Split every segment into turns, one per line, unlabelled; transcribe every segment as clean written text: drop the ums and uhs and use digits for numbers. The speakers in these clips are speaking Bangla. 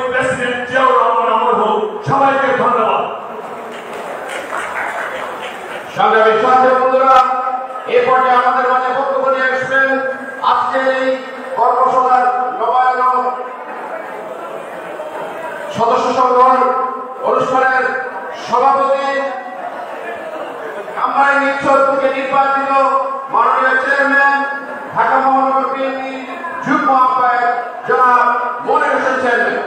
প্রেসিডেন্ট জিয়াউর রহমান আমর হোক। সবাইকে ধন্যবাদ।
সংগ্রামী সাথী বন্ধুরা, এ পর্যায়ে আমাদের মাঝে বক্তব্য নিয়ে আসবেন আজকের এই কর্মশালার নবায়ন সদস্য সংগ্রহ অনুষ্ঠানের সভাপতি, কামরাই নিশ্চয় থেকে নির্বাচিত মাননীয় চেয়ারম্যান, ঢাকা মহানগর বিএনপি যুগ্ম আহ্বায়ক জনাব মনির হোসেন চেয়ারম্যান।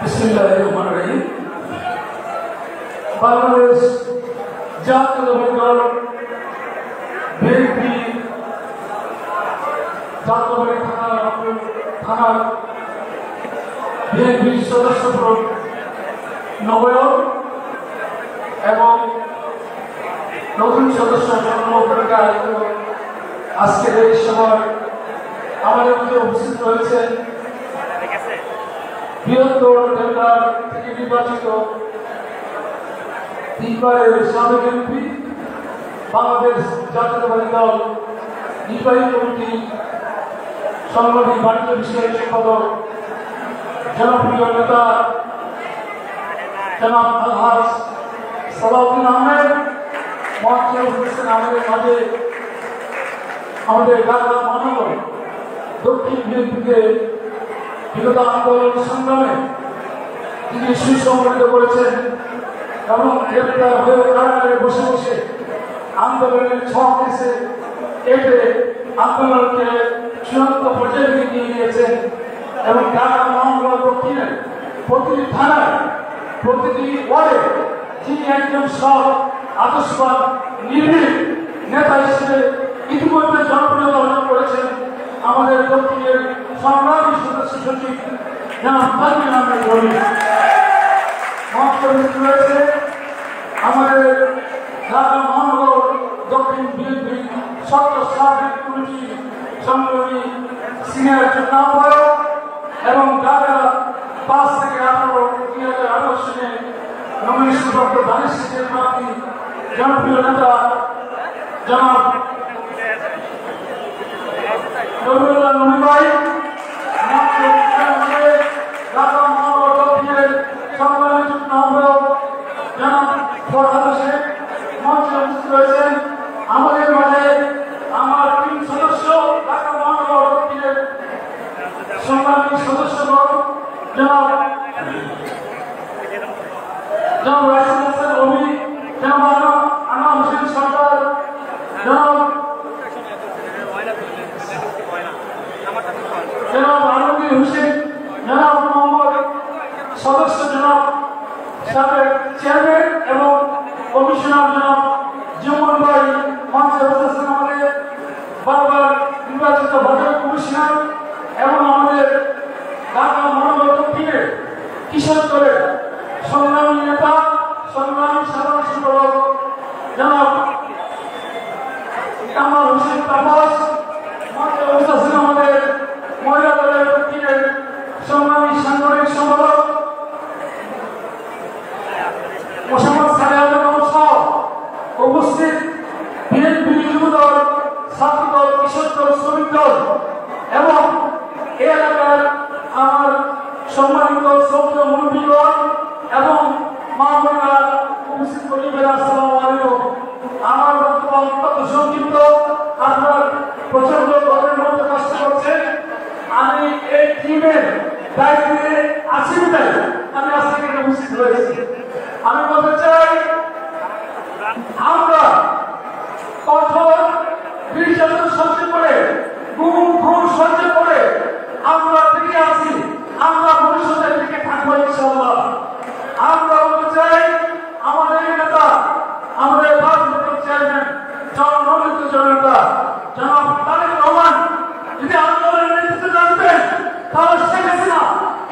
বিসমিল্লাহিররহমানিররহিম। বাংলাদেশ জাতীয়তাবাদী দল বিএনপি জাতীয়তাবাদী থানার বিএনপির সদস্য নবায়ন এবং নতুন সদস্য সংগ্রহের আজকের এই সময় আমাদের মধ্যে উপস্থিত রয়েছেন বৃহত্তর জেলার থেকে নির্বাচিত তিনবারের সাবেক এমপি, বাংলাদেশ জাতীয়তাবাদী দল নির্বাহী কমিটি সংগঠন বাণিজ্য বিষয়ের সম্পাদক জনপ্রিয় নেতা জনাব আলহাজ সালাউদ্দিন আহমেদ মঞ্চে উপস্থিত আমাদের মাঝে আমাদের ঢাকা মহানগর দক্ষিণ বিএনপিকে বিগত আন্দোলন সংগ্রামে তিনি সুসংগঠিত করেছেন এবং গ্রেপ্তার হয়ে কারাগারে বসে বসে আন্দোলনের ছক এসে এতে আন্দোলনকে চূড়ান্ত পর্যায়ে নিয়ে গিয়েছেন এবং ঢাকা মহানগর দক্ষিণের প্রতিটি থানায় প্রতিটি ওয়ার্ডে তিনি একজন সৎ আদর্শবান নির্ভীক নেতা হিসেবে ইতিমধ্যে জনপ্রিয়তা অর্জন করেছেন। আমাদের দক্ষিণের সংগ্রামী সদস্য সচিব জনাব তাজমির আহমেদ রবি রয়েছে। আমাদের ঢাকা মহানগর দক্ষিণ বিএনপি সত্য সার্বিক কমিটি সংগ্রামী সিনিয়র যুগ্ম আহ্বায়ক এবং ঢাকা 5 থেকে 18 সালে নমিনেশনপ্রাপ্ত ধানের শীষের প্রার্থী জনপ্রিয় নেতা জনাব রবিউল্লাহ নবী ভাই, ঢাকা মহানগর দক্ষিণের সংগ্রামী যুগ্ম আহ্বায়ক জনাব ফরহাদ হোসেন মঞ্চে উপস্থিত রয়েছেন। আমাদের মাঝে আমার 3 সদস্য ঢাকা মহানগর দক্ষিণের সংগ্রামী সদস্যগণ জনাব রাইসুল হাসান রবি, জনাব আনা হোসেন সরকার, জনাব আলমগীর হোসেন, জনাব মোহাম্মদ সদস্য জনাব সাবেক চেয়ারম্যান এবং কমিশনার জনাব জিমন ভাই মঞ্চে উপস্থিত আমাদের বারবার নির্বাচিত বাজার কমিশনার এবং আমাদের ঢাকা মহানগর দক্ষিণের কিশোরগঞ্জের সংগ্রামী নেতা সংগ্রামী সাধারণ সম্পাদক জনাব কামাল হোসেন তাপস মঞ্চে উপস্থিত আমাদের মহিলা দলের দক্ষিণের সংগ্রামী সাংগঠনিক সম্পাদক মোহাম্মদ সালেহ সহ উপস্থিত বিএনপি যুবদল, ছাত্রদল, কিশোর দল, শ্রমিক দল এবং এ এলাকার আমার সম্মানিত শ্রদ্ধেয় মুরব্বীগণ এবং মা বোনেরা উপস্থিত পরিবারের আসসালামু আলাইকুম। আমার বক্তব্য অত্যন্ত সংক্ষিপ্ত, আপনার প্রচন্ড গরমের মধ্যে কষ্ট করছেন। আমি এই টিমের দায়িত্বে আছি বিধায় আমি আজকে এখানে উপস্থিত হয়েছি। আমি বলতে চাই, আমরা কঠোর নির্যাতন সহ্য করে, গুম খুন সহ্য করে আমরা টিকে আছি, আমরা ভবিষ্যতের দিকে থাকবো ইনশাআল্লাহ। আমরা বলতে চাই, আমাদের নেতা, আমাদের ভারপ্রাপ্ত চেয়ারম্যান জনপ্রিয় জননেতা জনাব তারেক রহমান যদি আন্দোলনের নেতৃত্ব জানতেন তাহলে শেখ হাসিনা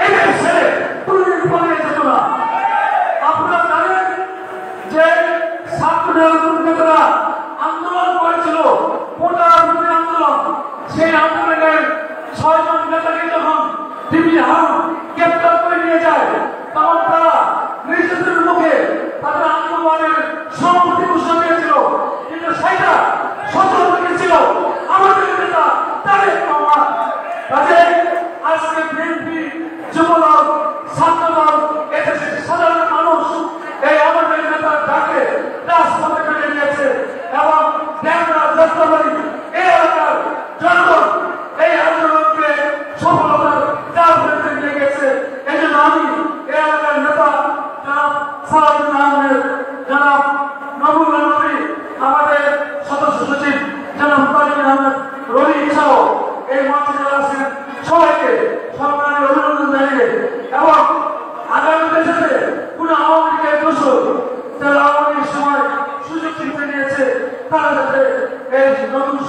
এদের ছেড়ে কোনদিন পালিয়ে যেত না। আপনারা জানেন যে ছাত্র নেতারা আন্দোলন করেছিল, কোটা আন্দোলন, সেই আন্দোলন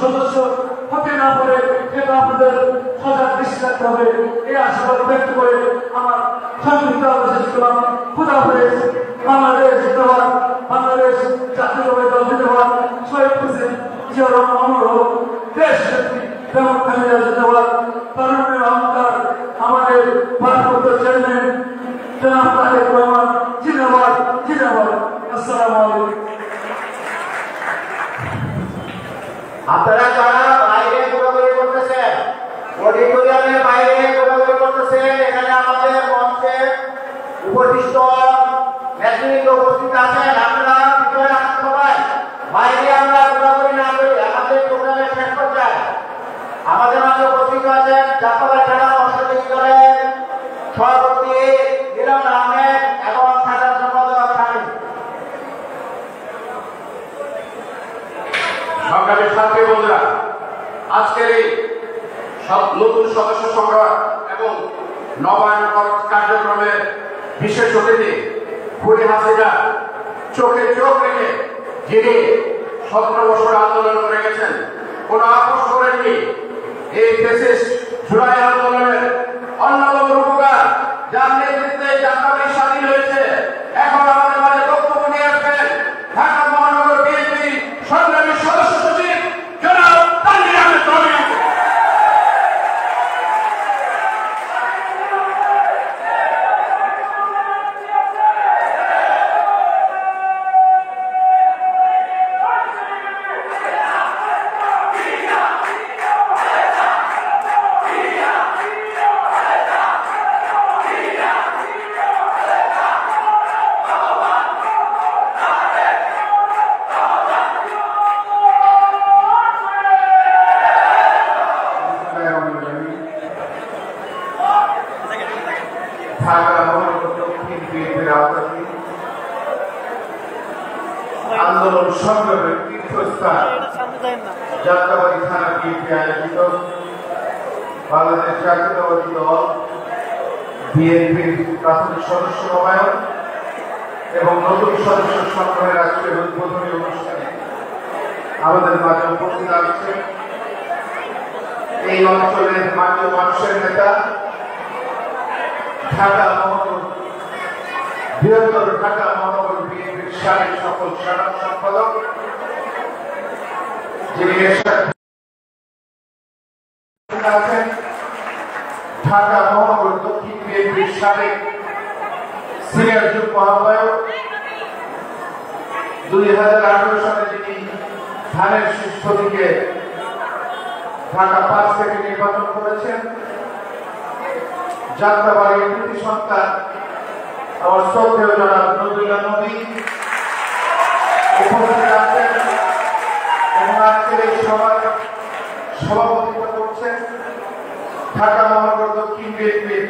সদস্য হতে না পারে এটা আপনাদের সজাগ দৃষ্টি রাখতে হবে। এই আশীর্বাদ ব্যক্ত করে আমার সংক্ষিপ্ত আলোচনা করলাম। খুদা হাফেজ। বাংলাদেশ জিন্দাবাদ। বাংলাদেশ জাতীয়তাবাদী দল জিন্দাবাদ। শহীদ প্রেসিডেন্ট জিয়া রহমান অমর হোক। দেশ নেত্রী বেগম খালেদা জিন্দাবাদ। তরুণের অহংকার আমাদের ভারপ্রাপ্ত চেয়ারম্যান জনাব তারেক রহমান জিন্দাবাদ জিন্দাবাদ। আসসালামু আলাইকুম।
আপনারা যারা বাইরে ঘোরাঘুরি করতেছেন, অডিটোরিয়ামের বাইরে ঘোরাঘুরি করতেছেন, এখানে আমাদের মঞ্চে উপস্থিত নেতৃত্ব উপস্থিত আছেন, আপনারা ভিতরে আসতে সবাই। বাইরে আমরা ঘোরাঘুরি না করি, আমাদের প্রোগ্রামের শেষ পর্যায়ে আমাদের মাঝে উপস্থিত আছেন জাতীয় জেলা অর্থনীতি দলের সভাপতি নিলাম আহমেদ এবং সাধারণ সম্পাদক শামীম।
সংগ্রামী সাথী বন্ধুরা, আজকের এই নতুন সদস্য সংগ্রহ এবং নবায়ন কার্যক্রমের বিশেষ অতিথি খুনি হাসিনা চোখে চোখ রেখে যিনি 17 বছর আন্দোলন করে গেছেন, কোন আপোষ করেননি। এই ফ্যাসিস্ট জুলাই আন্দোলনের অন্যতম রূপকার, যার নেতৃত্বে জাতীয় স্বাধীন হয়েছে, এখন আমাদের মাঝে বক্তব্য নিয়ে আসবেন ঢাকা মহানগর বিএনপি সংগ্রামী সদস্য সচিব জনাব তানভীর আহমেদ রবি। আন্দোলন সংগ্রামের তীর্থস্থান যাত্রাবাড়ি থানা বিএনপি আয়োজিত বাংলাদেশ জাতীয়তাবাদী দল বিএনপির প্রাথমিক সদস্য নবায়ন এবং নতুন সদস্য সংগ্রহের আজকের উদ্বোধনী অনুষ্ঠানে আমাদের মাঝে উপস্থিত আছে এই অঞ্চলের মাননীয় মানুষের নেতা, ঢাকা মহানগর বৃহত্তর ঢাকা মহানগর বিএনপির সাবেক সকল সাধারণ সম্পাদক, যিনি আছেন ঢাকা মহানগর দক্ষিণ বিএনপির সাবেক সিনিয়র যুগ্ম আহ্বায়ক, 2018 সালে যিনি ধানের শীর্ষ দিকে ঢাকা 5 থেকে নির্বাচন করেছেন, যাত্রাবাড়ির কৃতি সন্তান আমার শ্রদ্ধেয় জনাব নজরুল্লাহ নবী উপস্থিত আছেন এবং আজকের এই সভায় সভাপতিত্ব করছেন ঢাকা মহানগর দক্ষিণ বিএনপির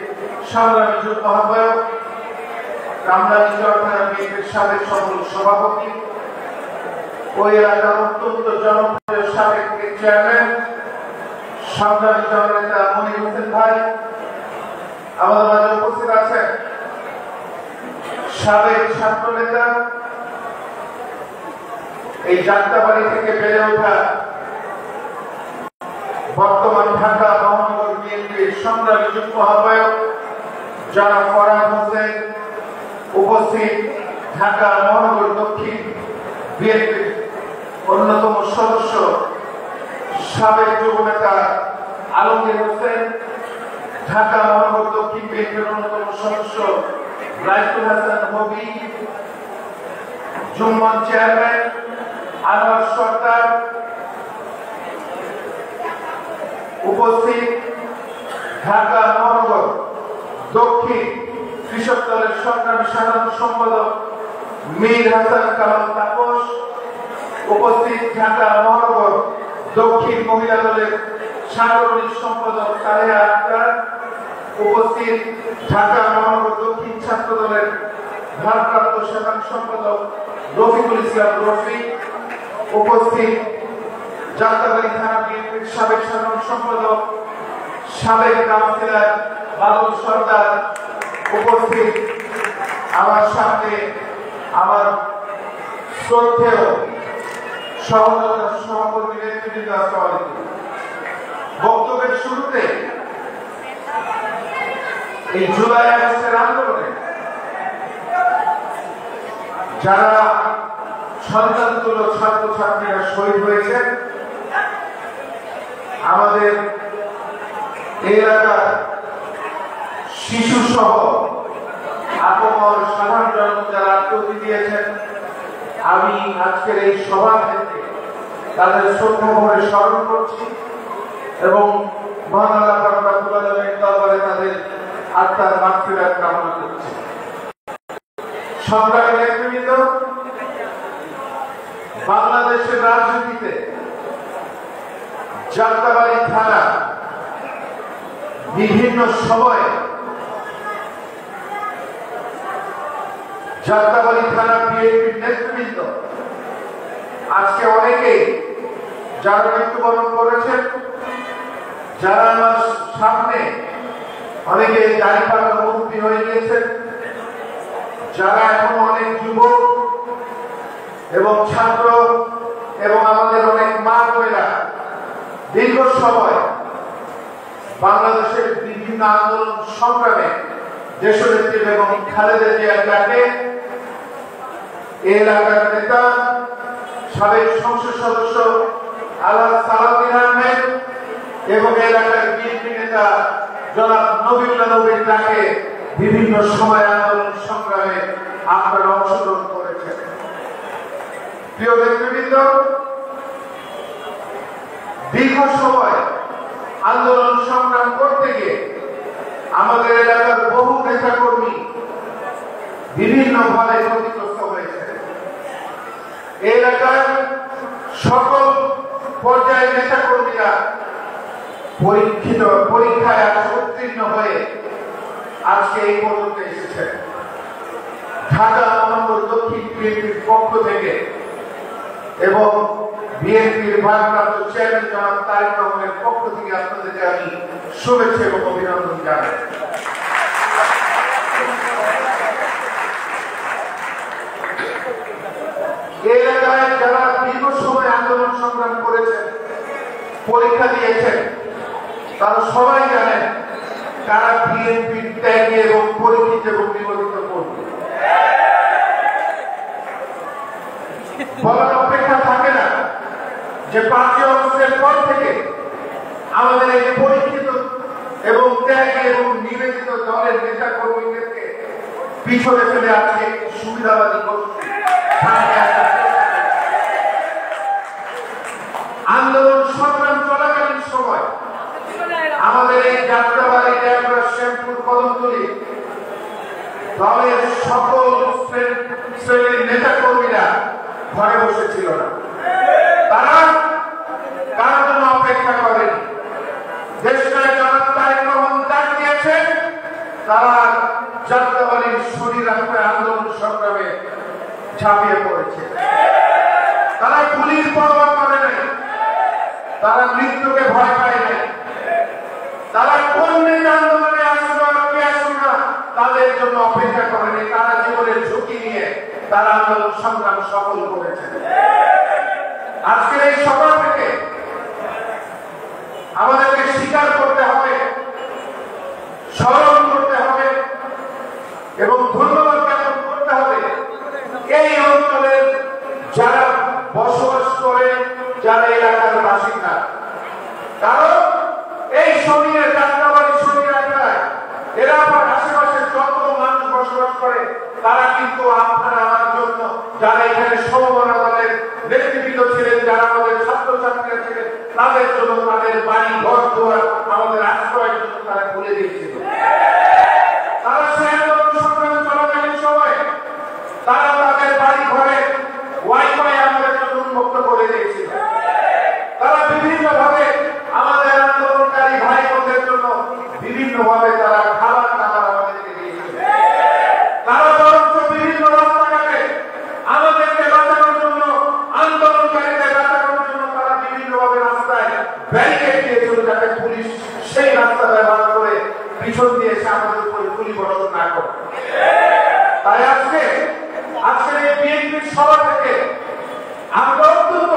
সংগ্রামী যুগ্ম আহ্বায়ক, কামরানী চরথানা বিএনপির সাবেক সকল সভাপতি, ওই এলাকার অত্যন্ত জনপ্রিয় সাবেক চেয়ারম্যান সংগ্রামী জননেতা মনির হোসেন ভাই। আমাদের মাঝে উপস্থিত আছেন সাবেক ছাত্র নেতা, এই যাত্রাবাড়ি থেকে বেড়ে ওঠা বর্তমান ঢাকা মহানগর বিএনপির সংগ্রামী যুগ্ম আহ্বায়ক জনাব ফরহাদ হোসেন, উপস্থিত ঢাকা মহানগর দক্ষিণ বিএনপির অন্যতম সদস্য সাবেক যুব নেতা আলমগীর হোসেন, ঢাকা মহানগর দক্ষিণ বিএনপির অন্যতম সদস্য রাইফুল হাসান হবি, জুম্মন চেয়ারম্যান আনোয়ার সরকার, উপস্থিত ঢাকা মহানগর দক্ষিণ কৃষক দলের সংগ্রামী সাধারণ সম্পাদক মীর হাসান কামাল তাপস, উপস্থিত ঢাকা মহানগর দক্ষিণ মহিলা দলের সাংগঠনিক সম্পাদক তালেহা আক্তার, উপস্থিত ঢাকা মহানগর দক্ষিণ ছাত্র দলের ভারপ্রাপ্ত সাধারণ সম্পাদক রফিকুল ইসলাম রফি, উপস্থিত যাত্রাবাড়ি থানা বিএনপির সাবেক সাধারণ সম্পাদক সাবেক কাউন্সিলর বাদল সরকার, উপস্থিত আমার সামনে আমার শ্রদ্ধেয়
সহকর্মী নেতৃবৃন্দ, আসসালামু আলাইকুম। বক্তব্যের শুরুতে এই জুলাই আগস্টের আন্দোলনে যারা সন্তানতুল্য ছাত্রছাত্রীরা শহীদ হয়েছে, আমাদের এলাকার শিশু সহ আপমর সাধারণ জনগণ যারা আত্মহত্যা দিয়েছেন, আমি আজকের এই সভা থেকে তাদের শ্রদ্ধা ভরে স্মরণ করছি এবং মহান আল্লাহ পাক রব্বুল আলামিনের দরবারে তাদের আত্মার মাগফিরাত কামনা করছি। সংগ্রামী নেতৃবৃন্দ, বাংলাদেশের রাজনীতিতে যাত্রাবাড়ি থানা বিভিন্ন সময়ে যাত্রাবাড়ি থানা বিএনপির নেতৃবৃন্দ আজকে অনেকেই যারা মৃত্যুবরণ করেছেন, যারা আমার সামনে অনেকে দাঁড়িপাল্লা মুক্তি হয়ে গিয়েছেন, যারা এখন অনেক যুবক এবং ছাত্র এবং আমাদের অনেক মা বোনেরা দীর্ঘ সময় বাংলাদেশের বিভিন্ন আন্দোলন সংগ্রামে দেশনেত্রী এবং খালেদা জিয়ার ডাকে এলাকার নেতা সাবেক সংসদ সদস্য আল্লাহ সালাউদ্দিন আহমেদ এবং এলাকার বিএনপি নেতা জনাব নবীউল্লাহ নবীর ডাকে বিভিন্ন সময় আন্দোলন সংগ্রামে আপনারা অংশগ্রহণ করেছেন। প্রিয় নেতৃবৃন্দ, দীর্ঘ সময় আন্দোলন সংগ্রাম করতে গিয়ে আমাদের এলাকার বহু নেতাকর্মী বিভিন্নভাবে ক্ষতিগ্রস্ত হয়েছে। এলাকার সকল পর্যায়ের নেতাকর্মীরা পরীক্ষায় উত্তীর্ণ হয়ে আজকে এই পর্যন্ত এসেছেন। ঢাকা মহানগর দক্ষিণ বিএনপির পক্ষ থেকে এবং বিএনপির ভারপ্রাপ্ত চেয়ারম্যান জনাব তারেক রহমানের পক্ষ থেকে আপনাদেরকে আমি শুভেচ্ছা এবং অভিনন্দন জানাই। এলাকায় যারা দীর্ঘ সময় আন্দোলন সংগ্রাম করেছেন, পরীক্ষা দিয়েছেন, তারা সবাই জানেন তারা বিএনপির ত্যাগে এবং পরিচিত এবং নিবেদিত করবে। বলার অপেক্ষা থাকে না যে 5 আগস্টের পর থেকে আমাদের এই পরিচিত এবং ত্যাগী এবং নিবেদিত দলের নেতা কর্মীদেরকে পিছনে ফেলে আজকে সুবিধাবাদী গোষ্ঠী আন্দোলন সংগ্রাম চলাকালীন সময় আমাদের এই যাত্রাবাড়ি ডেমরা শ্যামপুর কদমতলী দলের সকল শ্রেণীর নেতা কর্মীরা ঘরে বসেছিল না। তারা কার জন্য অপেক্ষা করেনি। দেশটায় জনাব তারেক রহমান ডাক দিয়েছেন, তারা যাত্রাবাড়ির শরীর আন্দোলন সংগ্রামে ঝাঁপিয়ে পড়েছে। তারা গুলির পরোয়া করে নাই, তারা মৃত্যুকে ভয় পায় নাই। তারা কোন নেতা আন্দোলনে আসুন আর কে আসুন না তাদের জন্য অপেক্ষা করেনি। তারা জীবনের ঝুঁকি নিয়ে তারা আন্দোলন সংগ্রাম সফল করেছেন। আজকের এই সভা থেকে আমাদেরকে স্বীকার করতে হবে, স্মরণ করতে হবে এবং ধন্যবাদ জ্ঞাপন করতে হবে এই অঞ্চলের যারা বসবাস করে, যারা এলাকার বাসিন্দা। কারণ এই শরীরে যাত্রাবাড়ি শরীর এলাকায় এলাকার আশেপাশে যত মানুষ বসবাস করে তারা কিন্তু আপনারা আমার জন্য, যারা এখানে সমমনা দলের নেতৃবৃন্দ ছিলেন, যারা আমাদের ছাত্রছাত্রীরা ছিলেন, তাদের জন্য তাদের বাড়ি ঘর দুয়ার আমাদের আশ্রয়ের জন্য তারা খুলে দিয়েছিল। তারা সেই আন্দোলন সংগ্রামে চলাকালীন সময় তারা তাদের বাড়ি ঘরে ওয়াইফাই আমাদের জন্য উন্মুক্ত করে দিয়েছিল। তারা বিভিন্নভাবে আমাদের আন্দোলনকারী ভাই বোনদের জন্য বিভিন্নভাবে তারা খাবার দাবার আমাদেরকে দিয়েছিল। তারা বরঞ্চ বিভিন্ন রাস্তাঘাটে আমাদেরকে বাঁচানোর জন্য, আন্দোলনকারীদের বাঁচানোর জন্য তারা বিভিন্নভাবে রাস্তায় ব্যারিকেড দিয়েছিল, যাতে পুলিশ সেই রাস্তা ব্যবহার করে পিছন দিয়ে এসে আমাদের উপরে গুলি বর্ষণ না করে। তাই আজকের এই বিএনপির সভা থেকে আমরা অত্যন্ত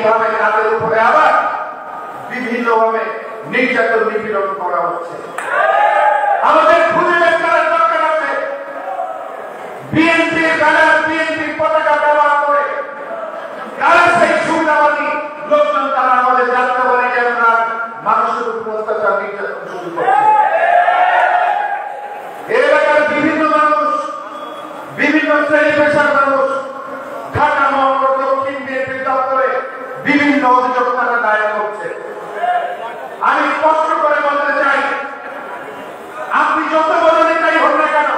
এইভাবে তাদের উপরে আবার বিভিন্নভাবে নির্যাতন নিপীড়ন করা হচ্ছে। আমাদের খুঁজে বের করার দরকার আছে বিএনপির ব্যানার, বিএনপির পতাকা ব্যবহার করে কারা সেই সুবিধাবাদী লোকজন, তারা আমাদের যাত্রাবাড়ি আপনার মানুষের উপর অত্যাচার নির্যাতন শুরু করছে। এলাকার বিভিন্ন মানুষ, বিভিন্ন শ্রেণী পেশার মানুষ ঢাকা মহানগর দক্ষিণ বিএনপির দপ্তরে বিভিন্ন অভিযোগ তারা দায়ের করছে। আমি স্পষ্ট করে বলতে চাই, আপনি যত বড় নেতাই হন না কেন,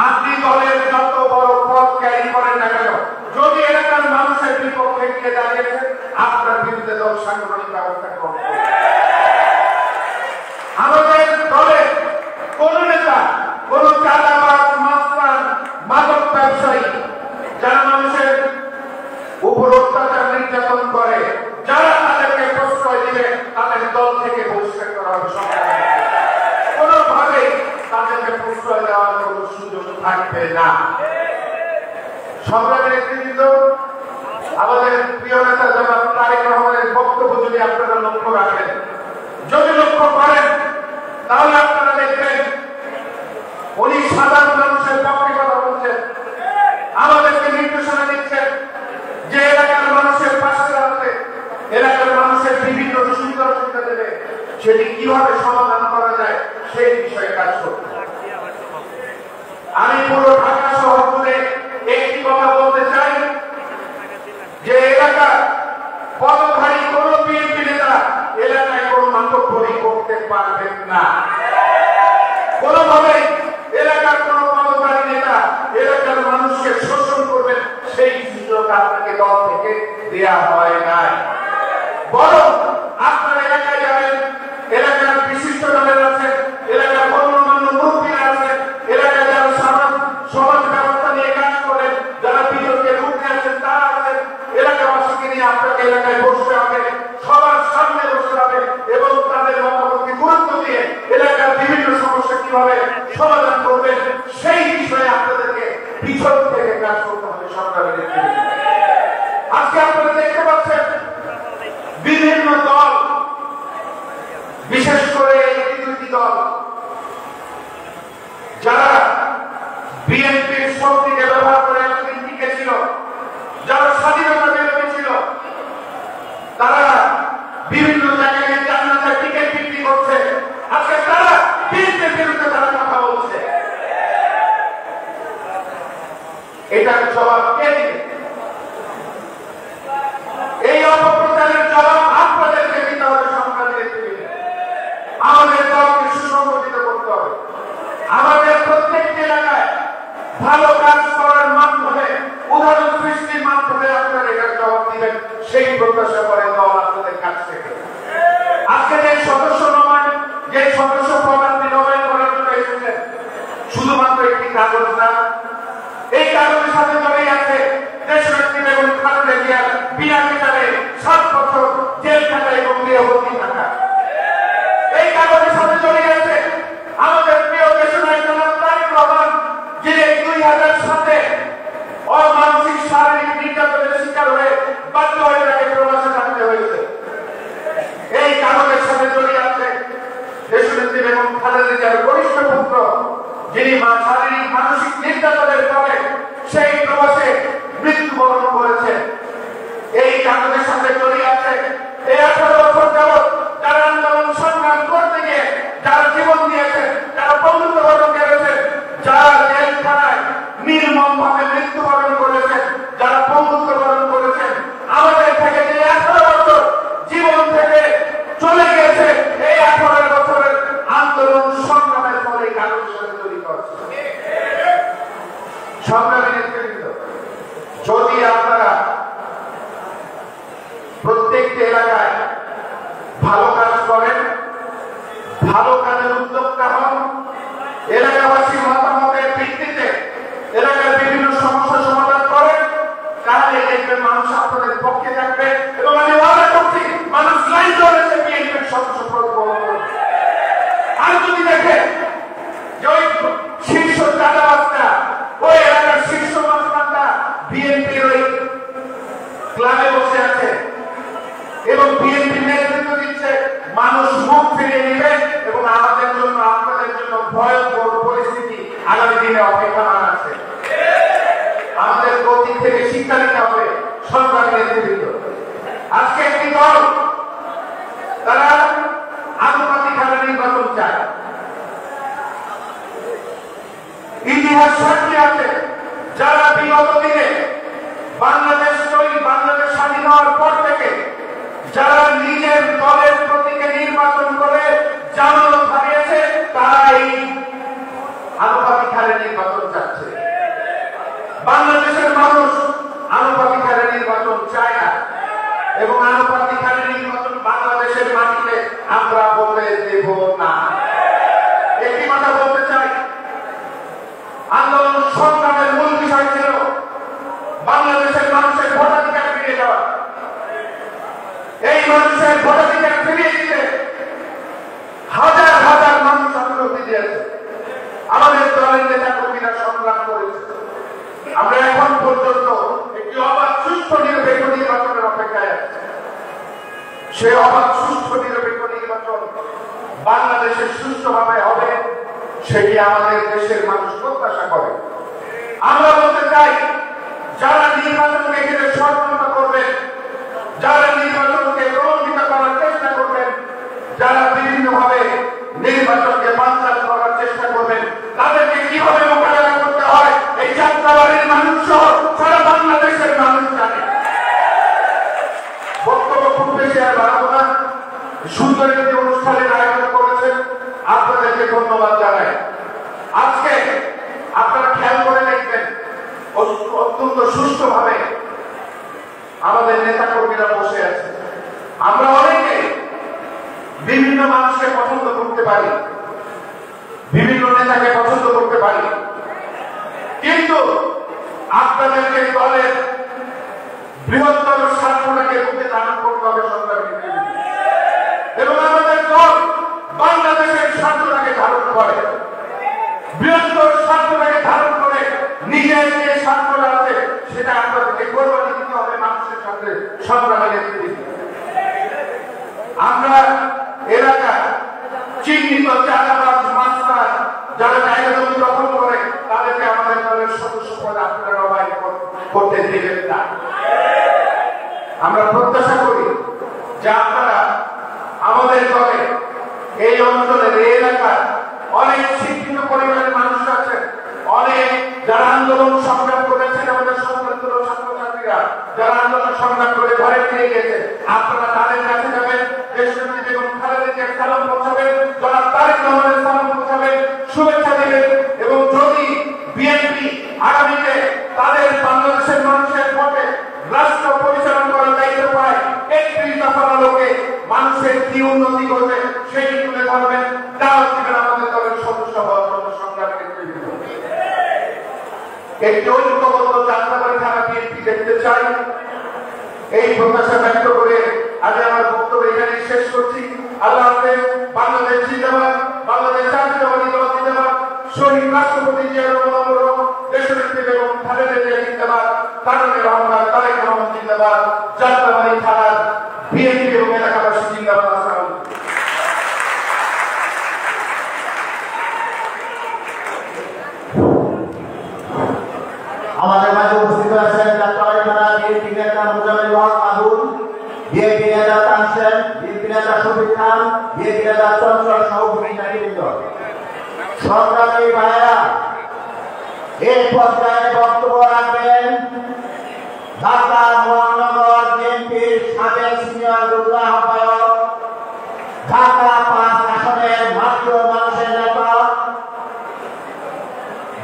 আপনি দলের যত বড় পদ ক্যারি করেন না কেন, যদি এলাকার মানুষের বিপক্ষে গিয়ে দাঁড়িয়েছেন, আপনার বিরুদ্ধে দল সাংগঠনিক ব্যবস্থা গ্রহণ করবে। আমাদের দলের কোন নেতা, কোন চাঁদাবাজ, মাস্তান, মাদক ব্যবসায়ী যারা মানুষের উপর অত্যাচার নির্যাতন করে, যারা তাদেরকে প্রশ্রয় দিবে, তাদের দল থেকে বহিষ্কার করা হবে। কোনোভাবে তাদেরকে প্রশ্রয় দেওয়ার কোন সুযোগ থাকবে না। সংগ্রামী নেতৃবৃন্দ, আমাদের প্রিয় নেতা জনাব তারেক রহমানের বক্তব্য যদি আপনারা লক্ষ্য রাখেন, যদি লক্ষ্য করেন, তাহলে আপনারা দেখবেন উনি সাধারণ মানুষের পক্ষে কথা বলছেন, আমাদেরকে নির্দেশনা দিচ্ছেন যে এলাকার মানুষের পাশে দাঁড়াতে, এলাকার মানুষের বিভিন্ন সুবিধা অসুবিধা দেবে, সেটি কিভাবে সমাধান করা যায় সেই বিষয়ে কাজ করতে। আমি পুরো ঢাকা শহর জুড়ে একটি কথা বলতে চাই যে এলাকার পদধারী কোন বিএনপি নেতা এলাকায় কোন মাতব্বরি করতে পারবেন না। কোনোভাবে এলাকার কোন পদধারী নেতা এলাকার মানুষকে শোষণ করবেন, সেই সুযোগ আপনাকে দল থেকে দেয়া হয় নাই। বরং আপনার এলাকায় যাবেন, এলাকার বিশিষ্ট দলের আছেন, এলাকার গণ্যমান্য মুরব্বীরা আছেন, এলাকায় যারা সমাজ ব্যবস্থা নিয়ে কাজ করেন, যারা বিতর্কের উঠে আছেন তারা আছেন, এলাকাবাসীকে নিয়ে আপনাকে এলাকায় বসতে হবে, সবার সামনে বসতে হবে এবং তাদের মতামতকে গুরুত্ব দিয়ে এলাকার বিভিন্ন সমস্যা কিভাবে সমাধান করবেন সেই বিষয়ে আপনাদেরকে পিছন থেকে কাজ করতে হবে। সংগ্রামী নেতৃবৃন্দ, আজকে আপনারা দেখতে পাচ্ছেন বিভিন্ন দল, বিশেষ করে এই দুটি দল যারা বিএনপির শক্তিকে ব্যবহার করে এতদিন টিকে ছিল, যারা স্বাধীনতা বিরোধী ছিল, তারা বিভিন্ন জায়গায় জান্নাতের টিকিট বিক্রি করছে। আজকে তারা বিএনপির বিরুদ্ধে তারা কথা বলছে। এটার জবাব কে দিবে? এই অপপ্রচারের জবাব আপনাদেরকে দিতে হবে। সংগ্রামী নেতৃবৃন্দ, আমাদের দলকে সুসংগঠিত করতে হবে। আমাদের প্রত্যেকটি এলাকায় ভালো কাজ করার মাধ্যমে, উদাহরণ সৃষ্টির মাধ্যমে আপনারা এটার জবাব দিবেন, সেই প্রত্যাশা করে দল আপনাদের কাছ থেকে। আজকে যে সদস্য নবায়ন, যে সদস্য পদার্থী নবায়ন করার জন্য এসেছেন, শুধুমাত্র একটি কাগজ না, এই কাগজের সাথে জড়িয়ে আছে দেশনেত্রী বেগম খালেদা জিয়ার বিনা বিচারে 7 বছর জেল খাটা এবং গৃহবন্দী থাকা। এই কাগজের সাথে জড়িয়ে আছে আমাদের প্রিয় দেশনায়ক জনাব তারেক রহমান, যিনি 2000 সালে অমানসিক শারীরিক নির্যাতনের শিকার হয়ে বাধ্য হয়ে তাকে প্রবাসে থাকতে হয়েছে। এই কাগজের সাথে জড়িয়ে আছে দেশনেত্রী বেগম খালেদা জিয়ার কনিষ্ঠ পুত্র, যিনি শারীরিক মানসিক নির্যাতনের ফলে সেই প্রবাসে মৃত্যুবরণ করেছেন। এই কাগজের সাথে জড়িয়ে আছে এই 18 বছর যাবৎ যারা আন্দোলন সংগ্রাম করতে গিয়ে যারা জীবন দিয়েছেন, যারা বন্ধুত্ববরণ করেছেন, যারা জেলখানায় নির্মমভাবে মৃত্যুবরণ করেছেন, যারা বন্ধুত্ববরণ করেছেন, আমাদের থেকে যে 18 বছর জীবন থেকে চলে গেছে, এই 18 বছরের আন্দোলন সংগ্রামের ফলে এই কাগজের সাথে জড়িত আছে। সংগ্রামী নেতৃবৃন্দ, যদি আপনারা প্রত্যেকটি এলাকায় ভালো কাজ করেন, ভালো কাজের উদ্যোক্তা হন, এলাকাবাসীর মতামতের ভিত্তিতে এলাকার বিভিন্ন সমস্যা সমাধান করেন, তাহলে দেখবেন মানুষ আপনাদের পক্ষে থাকবে এবং আমি ওয়াদা করছি মানুষ লাইন ধরেছে বিএনপির সদস্য গ্রহণ করবে। আর যদি দেখে যে ওই শীর্ষ চাঁদাবাজটা, ওই এলাকার শীর্ষ মাস্টারটা বিএনপির ওই ক্লাবে বসে আছে, বিএনপি নেতৃত্ব দিচ্ছে, মানুষ মুখ ফিরিয়ে নেবে এবং আমাদের জন্য আপনাদের জন্য ভয়ঙ্কর পরিস্থিতি আগামী দিনে অপেক্ষমান আছে। আমাদের গতি থেকে শিক্ষা নিতে হবে সরকারি নেতৃত্ব। আজকে একটি দল তারা আনুপাতিক হারে নির্বাচন চায়। ইতিহাস সাক্ষী আছে, যারা বিগত দিনে বাংলাদেশ স্বাধীন হওয়ার পর থেকে যারা নিজের দলের প্রতীকে নির্বাচন করে জামানত হারিয়েছে, তারা এই আনুপাতিক হারে নির্বাচন চাচ্ছে। বাংলাদেশের মানুষ আনুপাতিক হারে নির্বাচন চায় না এবং আনুপাতিক হারে নির্বাচন বাংলাদেশের মাটিতে আমরা বলতে দেব না। একটি কথা বলতে চাই, আন্দোলন সংগ্রামের মূল বিষয় ছিল বাংলাদেশের মানুষের ভোটাধিকার ফিরিয়ে দেওয়া। এই মানুষের ভোটাধিকার ফিরিয়ে দিতে হাজার হাজার মানুষ আত্মহত্যা দিয়েছে, আমাদের দলের নেতা কর্মীরা সংগ্রাম করেছে। আমরা এখন পর্যন্ত একটি অবাধ সুষ্ঠু নিরপেক্ষ নির্বাচনের অপেক্ষায় আছি। সে অবাধ সুষ্ঠু নিরপেক্ষ নির্বাচন বাংলাদেশে সুষ্ঠুভাবে হবে, সেটি আমাদের দেশের মানুষ প্রত্যাশা করে। আমরা বলতে চাই, যারা নির্বাচনকে ঘিরে ষড়যন্ত্র করবেন, যারা নির্বাচনকে প্রলম্বিত করার চেষ্টা করবেন, যারা বিভিন্নভাবে নির্বাচনকে বানচাল করার চেষ্টা করবেন, তাদেরকে কিভাবে মোকাবেলা করতে হয় এই যাত্রাবাড়ির মানুষ সহ সারা বাংলাদেশের মানুষ জানে। বক্তব্য খুব বেশি আর বাড়াবো না। সুন্দর একটি অনুষ্ঠানের আয়োজন করেছেন, আপনাদেরকে ধন্যবাদ জানাই। আজকে আপনারা খেয়াল করে দেখবেন, অত্যন্ত সুষ্ঠুভাবে আমাদের নেতা কর্মীরা বসে আছে। আমরা অনেকে বিভিন্ন মানুষকে পছন্দ করতে পারি, বিভিন্ন নেতাকে পছন্দ করতে পারি, কিন্তু আপনাদেরকে দলের বৃহত্তর স্বার্থটাকে বুকে ধারণ করতে হবে সরকারি এবং আমাদের দল বাংলাদেশের স্বার্থটাকে ধারণ করে, বৃহত্তর স্বার্থটাকে ধারণ করে নিজের যে স্বার্থটা আছে সেটা আপনাদেরকে কোরবানি দিতে হবে মানুষের সাথে সংগ্রামের নেতৃত্বে। আমরা এলাকা চিহ্নিত চাঁদাবাজ মাস্টার যারা জায়গা জমি দখল করে তাদেরকে আমাদের দলের সদস্য পদে আপনারা নবায়ন করতে দেবেন না। আমরা প্রত্যাশা করি যে আপনারা আমাদের দলে এই অঞ্চলের এই এলাকার অনেক শিক্ষিত পরিবারের মানুষ আছেন, অনেক যারা আন্দোলন সংগ্রাম করেছেন, আমাদের স্বতন্ত্র ছাত্রছাত্রীরা যারা আন্দোলন সংগ্রাম করে ঘরে ফিরে গেছে, আপনারা তাদের কাছে যাবেন, দেশনেত্রী বেগম খালেদা জিয়ার সালাম পৌঁছাবেন, জনাব তারেক রহমানের সালাম পৌঁছাবেন, শুভেচ্ছা দেবেন এবং যদি বিএনপি আগামীতে তাদের বাংলাদেশের মানুষের ভোটে রাষ্ট্র পরিচালনা করার দায়িত্ব পায়, ৩১ দফার আলোকে মানুষের কি উন্নতি করবে সেই তুলে ধরবেন। দাওয়াত দিবেন আমাদের দলের সদস্য হওয়ার জন্য সংগ্রামী নেতৃবৃন্দ। একটি ঐক্যবদ্ধ যাত্রাবাড়ি থানা বিএনপি দেখতে চাই, এই প্রত্যাশা ব্যক্ত করে আজ আমার বক্তব্য এখানে শেষ করছি। আল্লাহ হাফেজ। বাংলাদেশ জিন্দাবাদ, বাংলাদেশ জাতীয়তাবাদী দল জিন্দাবাদ, শহীদ রাষ্ট্রপতি জিয়া রহমান, দেশনেত্রী বেগম খালেদা জিয়া জিন্দাবাদ, তারেক রহমান জিন্দাবাদ, যাত্রাবাড়ি থানার বিএনপি এবং এলাকাবাসী জিন্দাবাদ।
আমাদের মাঝে উপস্থিত আছেন যাত্রাবাড়ি থানা বিএনপি নেতা মুজাম্মেল হক আবুল, বিএনপি নেতা তানসেন, বিএনপি নেতা শফিক খান, বিএনপি নেতা চঞ্চল সহ নেতৃবৃন্দ। সংগ্রামী ভাইয়েরা, এই পর্যায়ে বক্তব্য রাখবেন ঢাকা মহানগর বিএনপির সাবেক সিনিয়র যুগ্ম আহ্বায়ক, ঢাকা ৫ আসনের মাত্র মানুষের নেতা,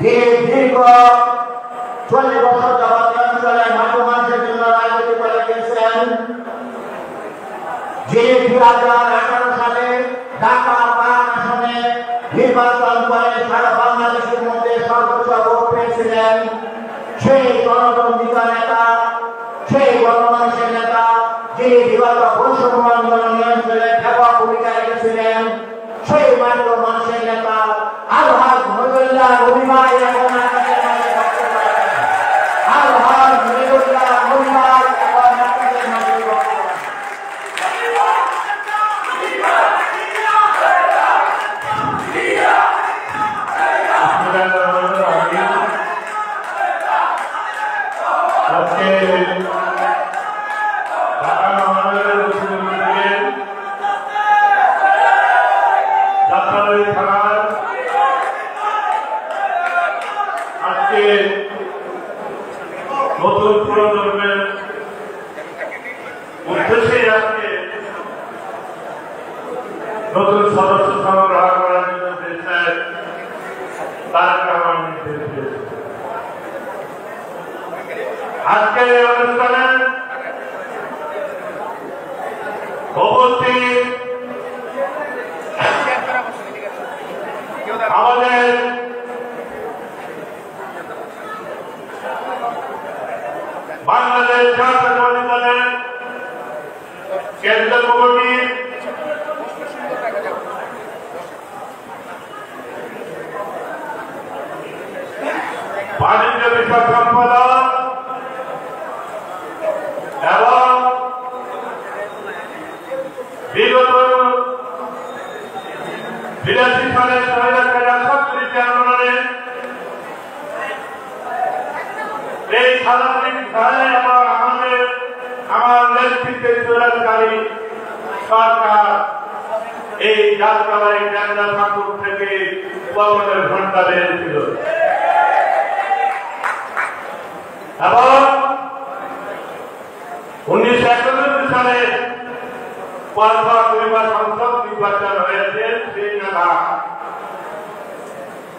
দীর্ঘ ৪০ বছর যাবৎ অঞ্চলে মাত্র মানুষের জন্য রাজনীতি করে গেছেন, যিনি ২০১৮ সালে ঢাকা ৫ আসনে নির্বাচন করে সারা বাংলাদেশের মধ্যে সর্বোচ্চ ভোট পেয়েছিলেন, সেই গণতন্ত্র নেতা, সেই গণমানুষের নেতা, যিনি বিগত বৈষম্য আন্দোলন নিয়ন্ত্রণে ব্যাপক ভূমিকা রেখেছিলেন, সেই মাত্র মানুষের নেতা আলহাজ মহিউল্লাহ রবিবার এখন আপনাদের মাঝে বক্তব্য রাখেন। আলহাজ মহিউল্লাহ রবিবার এখন আপনাদের মাঝে বক্তব্য রাখেন।
নির্দেশ দিয়েছে। আজকের এই অনুষ্ঠানে উপস্থিত আমাদের বাংলাদেশ জাতীয়তাবাদী দলের কেন্দ্রীয় কমিটির বাণিজ্য বিষয়ক সম্পাদক এবং বিগত 82 সালের স্বৈরাচারী ছাত্রলীগ আন্দোলনে এই সাধারণ এবং আমার নেতৃত্বে স্বৈরাচারী সরকার এই যাত্রাবাড়ি ন্যাংরা ঠাকুর থেকে পতনের ঘণ্টা বেরিয়েছিল এবং 1991 সালে পরপর দুইবার সংসদ নির্বাচন হয়েছে সেই নেতা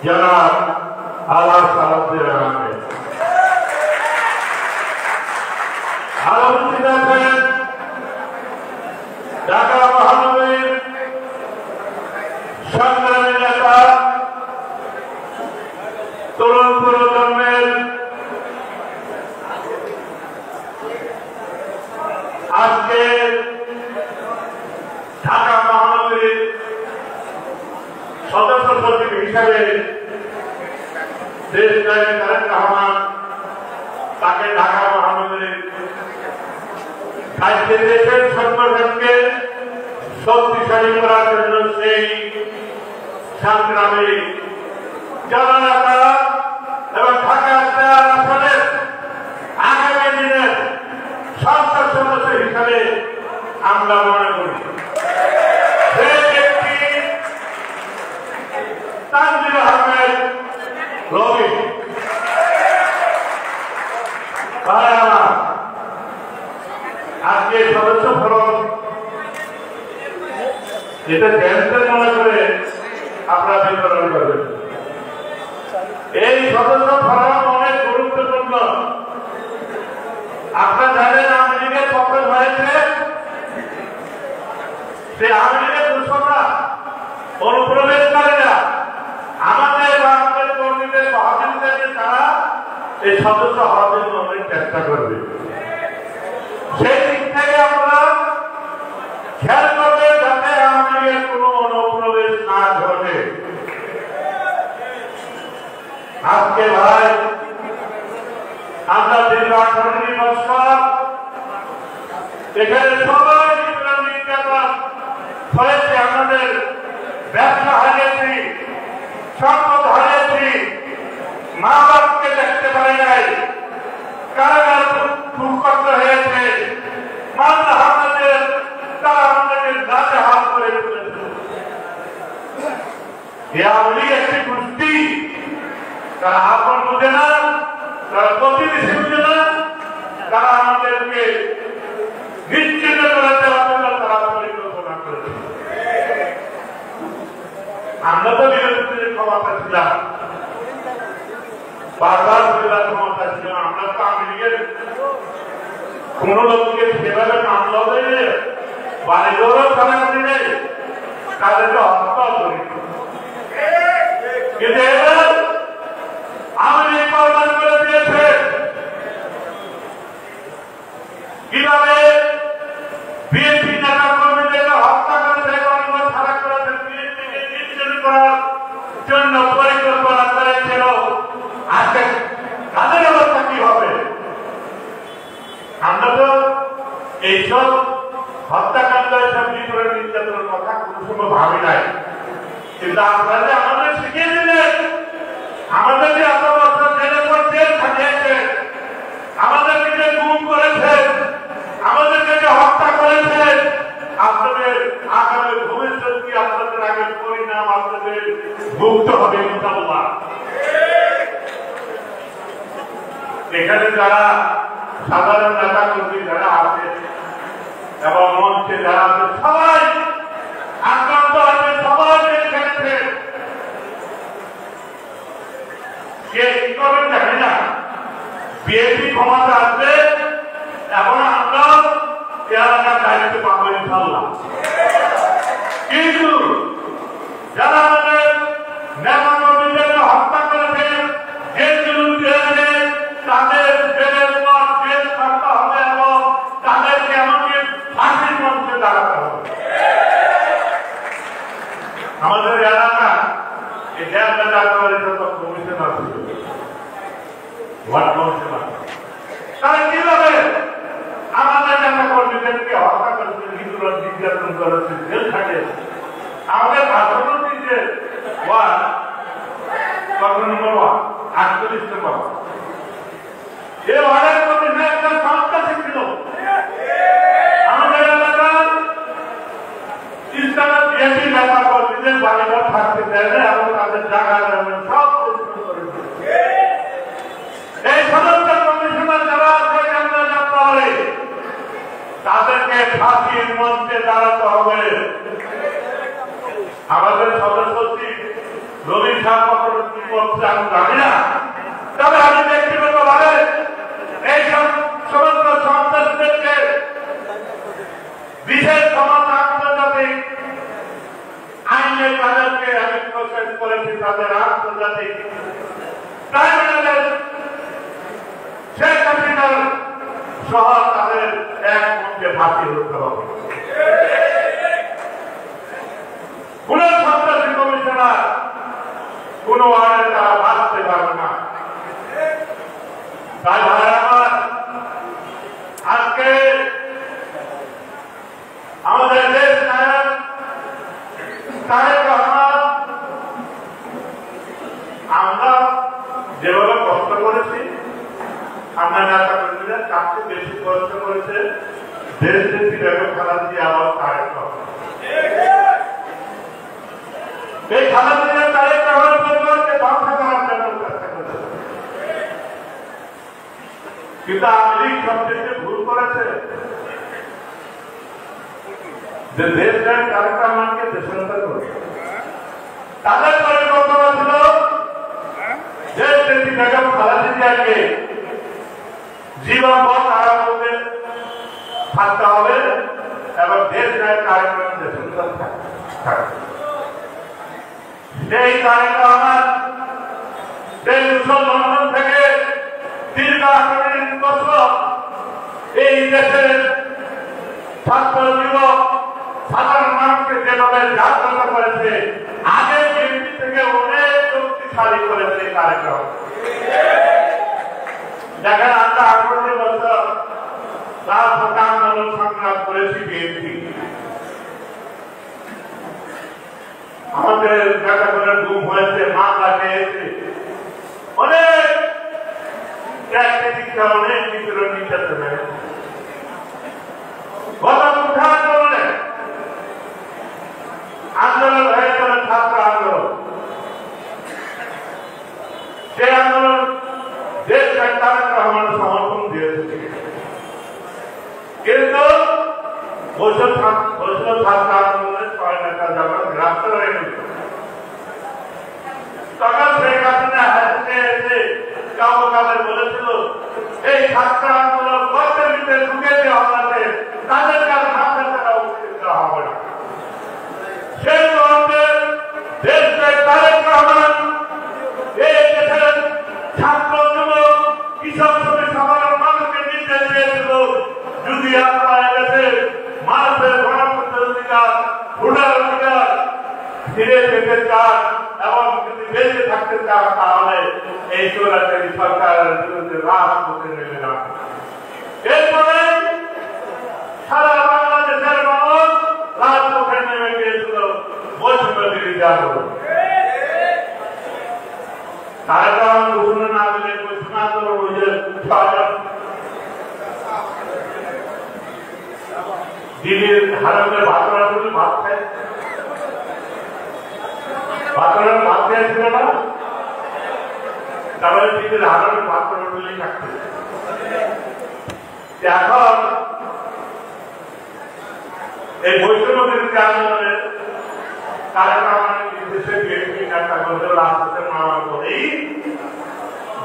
জনাব আলাল সালাউদ্দিন আহমেদ। আরো উপস্থিত আছেন ঢাকা মহানগরীর সংগ্রামী নেতা তরুণ প্রজন্মের আজকে ঢাকা মহানগরীর সদস্য সচিব হিসাবে দেশ নায়ক তারেক রহমান তাকে ঢাকা মহানগরীর দেশের সংগঠনকে শক্তিশালী করার জন্য সেই সংগ্রামী জননেতা এবং ঢাকা আসনের আগামী দিনের সংসদ সদস্য হিসাবে আমরা মনে করি সেই ব্যক্তি তানজিল আহমেদ রবি। আজকে সদস্য ফরম এটা ক্যান্সার মনে করে আপনারা বিতরণ করবেন। এই সদস্য ফরম অনেক গুরুত্বপূর্ণ। আপনারা জানেন আওয়ামী লীগের পতন হয়েছে, সে আওয়ামী লীগের দূষণরা অনুপ্রবেশকারীরা আমাদের বা আমাদের কর্মীদের সহযোগিতাকে তারা এই সদস্য হওয়ার জন্য অনেক চেষ্টা করবে। সেই দিক থেকে আমরা খেয়াল করবে যাতে আওয়ামী লীগের কোনো অনুপ্রবেশ না ঘটে। আজকে ভাই আমরা দীর্ঘ 18 বছর এখানে সবাই নির্যাতন হয়েছে, আমাদের ব্যবসা হারিয়েছি, সম্পদ হারিয়েছি, মা বাপকে দেখতে পারি নাই, কারাগার করতে হয়েছে, মামলা হামলাদের তারা আমাদেরকে রাতে হাত করে তুলেছে। একটি গোষ্ঠী তারা আপন বুঝে না, তারা প্রতিবেশী বুঝে না, তারা আমাদেরকে নিশ্চিত করে দেওয়ার জন্য তারা পরিকল্পনা করেছে। আমরা তো বিরোধীদের ক্ষমতা ছিলাম, বারবার জেলার ক্ষমতা ছিল, আমরা তো আওয়ামী লীগের কোন লোককে সেভাবে মামলা দেয় বাড়িঘরও চালান দিলে তাদেরকে হত্যা করি। কিন্তু এবার আওয়ামী লীগ প্রমাণ করে দিয়েছে কিভাবে বিএনপি নেতা কর্মীদেরকে হত্যা করেছে, ছাড়া করেছে, বিএনপিকে নিশ্চিত করার জন্য পরিকল্পনা করেছিল। আজকে তাদের অবস্থা কি হবে? আমরা তো এইসব হত্যাকাণ্ড এসব বিতরণ নির্যাতনের কথা কোনো সময় ভাবি নাই, কিন্তু আপনারা যে আমাদের শিখিয়ে দিলেন, আমাদের যে এত বছর জেলে জেল থাকিয়েছে, আমাদেরকে যে গুম করেছেন, আমাদেরকে যে হত্যা করেছেন, আপনাদের আগামী ভবিষ্যৎ কি, আপনাদের আগের পরিণাম আপনাদের মুক্ত হবে ইনশাআল্লাহ। এখানে যারা সাধারণ নেতা কর্মী যারা আছে এবং মঞ্চে যারা আছে সবাই আক্রান্ত হয়েছে, সবাই খেলেছে। কে বিএনপি ক্ষমতা আসবে, এখন আমরা এলাকার দায়িত্ব পাবো ইনশাল্লাহ। কিন্তু যারা আমাদের নেতা কর্মীদেরকে হত্যা করেছেন, জেল জুলুম দিয়েছেন, তাদের জেলের পর জেল থাকতে হবে এবং তাদেরকে এমনকি ফাঁসির মঞ্চে দাঁড়াতে হবে। আমাদের এলাকা এই কমিশনার ছিল, ওয়ার্ড কমিশনার, তারা কিভাবে আমাদের নেতা কর্মীদেরকে হত্যা করেছে, হিন্দুরা নির্যাতন করেছে, জেল থাকে। আমাদের পার্শ্ববর্তী যে ওয়ার্ড নম্বর 48 নম্বর, এই ওয়ার্ডের মধ্যে একটা সন্ত্রাসী ছিল। আমাদের এলাকার ইসলামের বিএনপি নেতা কর্মীদের বাড়িঘর থাকতে দেয় না এবং তাদের জায়গা সব এই সমস্ত কমিশনার যারা যাত্রা হবে তাদেরকে ফাঁসির মঞ্চে দাঁড়াতে হবে। আমাদের সদস্য রবি সাহেব কি করছে আমি জানি না, তবে আমি ব্যক্তিগতভাবে এই সমস্ত সন্ত্রাসীদেরকে বিশেষ ক্ষমতা আন্তর্জাতিক আইনে তাদেরকে আমি প্রসেস করেছি, তাদের আন্তর্জাতিক ট্রাইব্যুনালের শেখ হাসিনার সহ তাদের এক মঞ্চে ফাঁসি হতে হবে। কোন সন্ত্রাসী কমিশনার কোন ওয়ার্ডে তারা বাঁচতে পারবে না। তাই ভাই আমার, আজকে আমাদের দেশ নায়ক তারেক রহমান, আমরা যেভাবে কষ্ট করেছি, আমরা নেতা কর্মীরা তার চেয়ে বেশি কষ্ট করেছে দেশ নেত্রী বেগম খালেদা জিয়া আবার তারেক রহমান। এই খালেদা জিয়া তারেক রহমান পরিবারকে ধ্বংস করার জন্য চেষ্টা করেছে, কিন্তু আওয়ামী লীগ সবচেয়ে ভুল করেছে যে দেশ নেয় তারেক রহমানকে দেশান্তর করেছে। তাদের পরিকল্পনা ছিল দেশ নেত্রী বেগম খালেদা জিয়াকে জীবনভর তার মধ্যে থাকতে হবে এবং দেশ নেয় তারেক রহমান দেশান্তর থাকবে। সেই তারেক রহমান সেই লন্ডন থেকে দীর্ঘ 18 বছর এই দেশের ছাত্র যুবক সাধারণ মানুষকে যেভাবে জাগ্রত করেছে, আগে বিএনপি থেকে অনেক শক্তিশালী করেছে তারেক রহমান। দেখেন, আমরা 18 বছর রাজপথে আন্দোলন সংগ্রাম করেছি বিএনপি। আমাদের নেতা করে গুম হয়েছে, মামলা পেয়েছে, অনেক অনেক নিপীড়ন নির্যাতন হয়েছে। গত উঠা আন্দোলন হয়েছিল ছাত্র আন্দোলন, সেই আন্দোলন দেশ তারেক রহমান সমর্থন দিয়েছে, কিন্তু ছাত্র আন্দোলনের 6 নেতা যখন গ্রেফতার হয়ে গেল, তখন শেখ হাসিনা এসে কাউকে বলেছিল এই ছাত্র আন্দোলন গর্তের ভিতরে ঢুকে দেওয়া হবে, তাদেরকে আর সামনে তারা উচিত দেওয়া হবে না। সেই মুহূর্তে দেশ তারেক রহমান এই দেশের ছাত্র যুবক কৃষক শ্রমিক সাধারণ মানুষকে নির্দেশ দিয়েছিল, যদি আপনারা এদেশের মানুষের গণতন্ত্রের অধিকার, ভোটার অধিকার ফিরে পেতে চান এবং যদি বেঁচে থাকতে চান, তাহলে এই স্বৈরাচারী সরকারের বিরুদ্ধে রাজপথে নেমে যান। এরপরে সারা বাংলাদেশের মানুষ রাজপথে নেমে গিয়েছিল বৈষম্য বিরোধী আন্দোলন। তারা যখন ঘোষণা না দিলে ঘোষণা করো ওই যে দিল্লির হারমে ভাতরা শুধু ভাত খায়, ভাতরা ভাত খেয়েছিল না, তারপরে দিল্লির হারমে ভাতরা বলে থাকতে। এখন এই বৈষম্য বিরোধী আন্দোলনে তারেক রহমানের নির্দেশে বিএনপি নেতা কর্মীরা রাজপথে নামার পরেই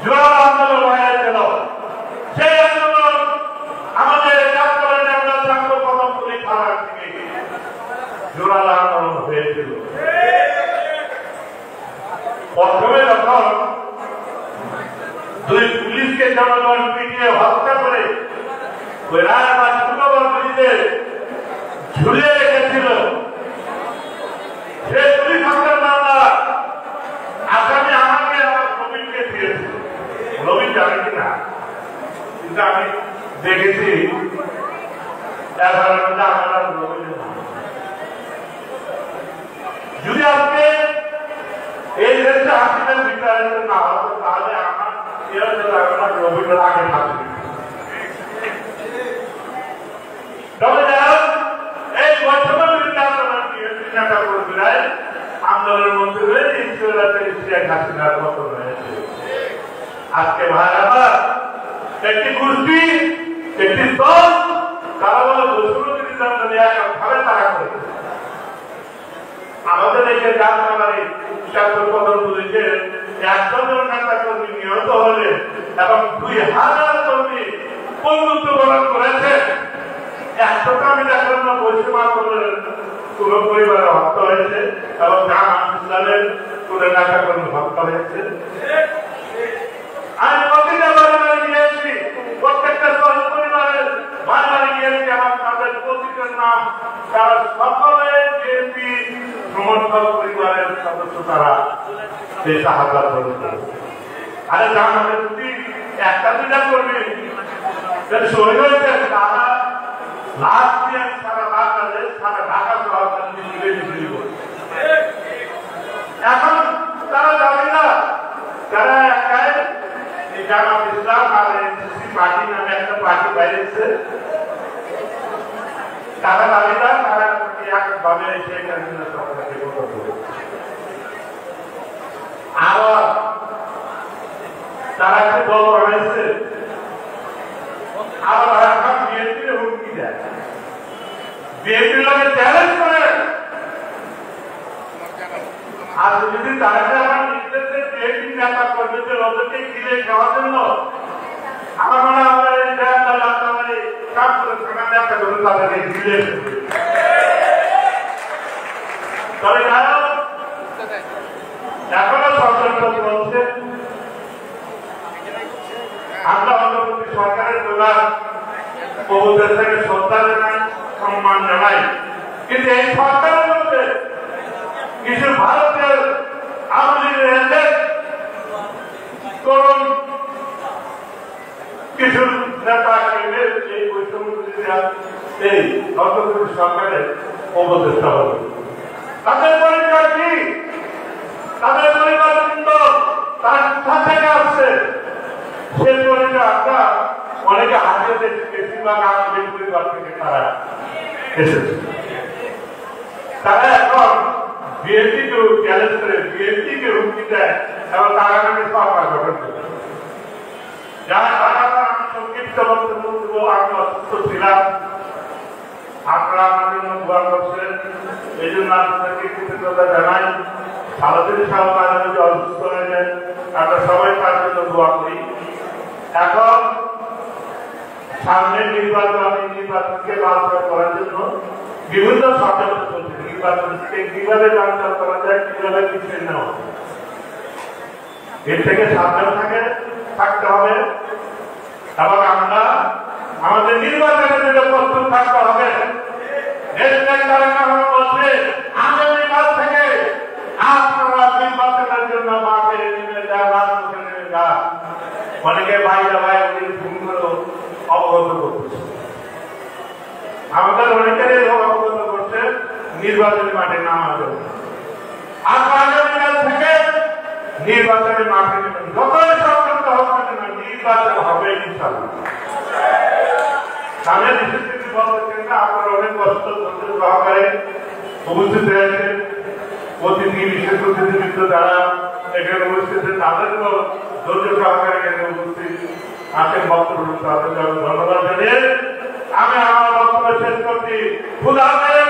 জোয়ার আন্দোলন হয়েছিল। সেই আন্দোলন আমাদের জাতীয় আমরা জাতীয় কদমতলী থানা থেকে জোরালো আন্দোলন হয়েছিল। প্রথমে যখন দুই পুলিশকে জনগণ পিটিয়ে হত্যা করে ওই রায়বাগ শুক্রবার ব্রিজে ঝুলিয়ে রেখেছিল, সে পুলিশ হত্যার মামলা আসামি আমাকে আমার নবীনকে দিয়েছে। নবীন জানে কিনা, কিন্তু আমি দেখেছি যদি আজকে এই দেশে হাসিনের বিচারিত না হতো তাহলে আমার রবীন্দ্র আগে থাকবে। তবে এই বৈষম্য বিরোধী আন্দোলন নেতা কর্মীরাই আন্দোলনের মধ্যে রয়েছে শেখ হাসিনার পতন হয়েছে। আজকে ভাই আমার একটি গোষ্ঠী একটি দল তারা বলে বৈষম্য বিরোধী আন্দোলনে একভাবে তারা করেছে। আমাদের এই যে জাতীয় জাতীয় পদগুলিতে 100 জন নেতা কর্মী নিহত হলে এবং 2000 কর্মী বন্ধুত্ব গ্রহণ করেছে। 100টা মিটার জন্য বৈষম্য আন্দোলনের কোন পরিবারে হত্যা হয়েছে এবং জামাত ইসলামের কোন নেতা কর্মী হত্যা হয়েছে। আমি প্রতিটা বাড়ি গিয়েছি, প্রত্যেকটা শহীদ পরিবারের বাড়ি গিয়েছি এবং তাদের প্রতিটার নাম তারা সকলে বিএনপি সমর্থক পরিবারের সদস্য, তারা এই সাহায্য করেছে। আরে জামাতের যদি একটা দুটা করবে শহীদ হয়েছে তারা লাখ দিয়ে সারা বাংলাদেশ সারা ঢাকা শহর এখন তারা যাবে না, তারা একাই জামাত ইসলাম আর এনসিসি পার্টি নামে একটা পার্টি বাইরেছে। তারা দাবিদার, তারা একভাবে শেখ হাসিনা সরকারকে গঠন করে আবার তারা একটি দল বানাইছে, আবার এখন বিএনপি হুমকি দেয়, বিএনপির লোকে চ্যালেঞ্জ করে। আর যদি তারা আমার নির্দেশে বিএনপি নেতা কর্মীদের ওদেরকে ঘিরে খাওয়ার জন্য আমার মনে হয় কাজ করে থাকা নেতা কর্মী তাদেরকে ঘিরে তবে এখনো সরকার বলছে আমরা অন্তর্বর্তী সরকারের প্রধান প্রভুদের থেকে শ্রদ্ধা জানাই, সম্মান জানাই, কিন্তু এই সরকারের মধ্যে কিছু ভারতের আওয়ামী লীগের করুন কিছু নেতা কেন্দ্রের এই বৈষম্য এই অন্তর্বর্তী সরকারের উপদেষ্টা হবে। তাদের পরিচয় কি? তাদের পরিবার কিন্তু তার কোথা থেকে আসছে সে পরিচয় আমরা অনেকে হারিয়ে দেখছি। বেশিরভাগ আমাদের পরিবার থেকে তারা এসেছে। তারা এখন বিএনপিকে চ্যালেঞ্জ করে বিএনপিকে হুমকি দেয় এবং তারা নামে সরকার গঠন করে। যার কারণে আমি সংক্ষিপ্ত বক্তব্য আমি অসুস্থ ছিলাম, আপনারা আমার জন্য দোয়া করছেন, এই জন্য আপনাদেরকে কৃতজ্ঞতা জানাই। সারাদিন সরকার যদি অসুস্থ হয়ে যায় আমরা সবাই তার জন্য দোয়া করি। এখন সামনের নির্বাচনকে বাস্তব করার জন্য বিভিন্ন ষড়যন্ত্র চলছে। নির্বাচনকে কিভাবে বাস্তব করা যায়, কিভাবে পিছিয়ে নেওয়া, এর থেকে সাবধান থাকতে হবে এবং আমরা আমাদের নির্বাচনের জন্য প্রস্তুত থাকতে হবে। বলছে আগামী মাস থেকে আপনারা নির্বাচনের জন্য মাঠে নেমে যান, রাজপথে নেমে যান। অনেকে বাইরে অবগত করতেছে, আমাদের অনেকেরই অবগত করছে নির্বাচনী মাঠে নামা যাবে। আগামী কাল থেকে নির্বাচনের মাঠে যতই সংযুক্ত হোক না কেন নির্বাচন হবে ইনশাআল্লাহ। সামনে বিশেষ কিছু বলছেন না, আপনারা অনেক কষ্ট করতে সহকারে উপস্থিত হয়েছে। অতিথি বিশেষ অতিথিবৃন্দ যারা এখানে উপস্থিত তাদেরকেও ধৈর্য সহকারে এখানে উপস্থিত আছেন বক্তব্য তাদেরকে আমি ধন্যবাদ জানিয়ে আমি আমার বক্তব্য শেষ করছি। খুদা হাফেজ,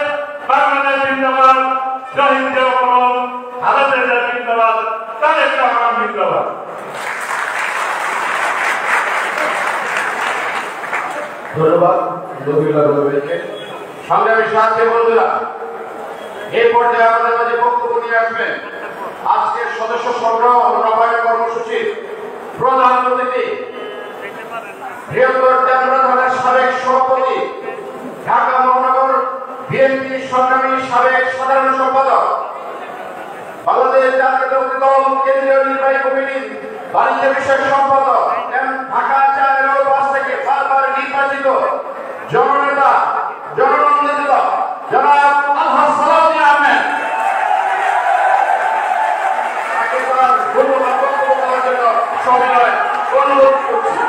বাংলাদেশ জিন্দাবাদ, শহীদ জিয়া কমল, খালেদা জিন্দাবাদ, তারেক রহমান জিন্দাবাদ।
ধন্যবাদ রবিউল্লাহ ভাইকে।
সংগ্রামী সাথী বন্ধুরা, এই পর্যায়ে আমাদের মাঝে বক্তব্য নিয়ে আসবেন আজকের সদস্য সংগ্রহ ও নবায়ন কর্মসূচির প্রধান অতিথি, বৃহত্তর তেমরা থানার সাবেক সভাপতি, ঢাকা মহানগর বিএনপি সংগ্রামী সাবেক সাধারণ সম্পাদক, বাংলাদেশ জাতীয়তাবাদী দল কেন্দ্রীয় নির্বাহী কমিটির বাণিজ্য বিষয়ক সম্পাদক, ঢাকা 4-5 থেকে বারবার নির্বাচিত জননেতা, জননন্দিত জনাব আলহাজ সালাউদ্দিন আহমেদ, তাকে তার ধন্যবাদ বক্তব্য দেওয়ার জন্য সবিনয় অনুরোধ করছি।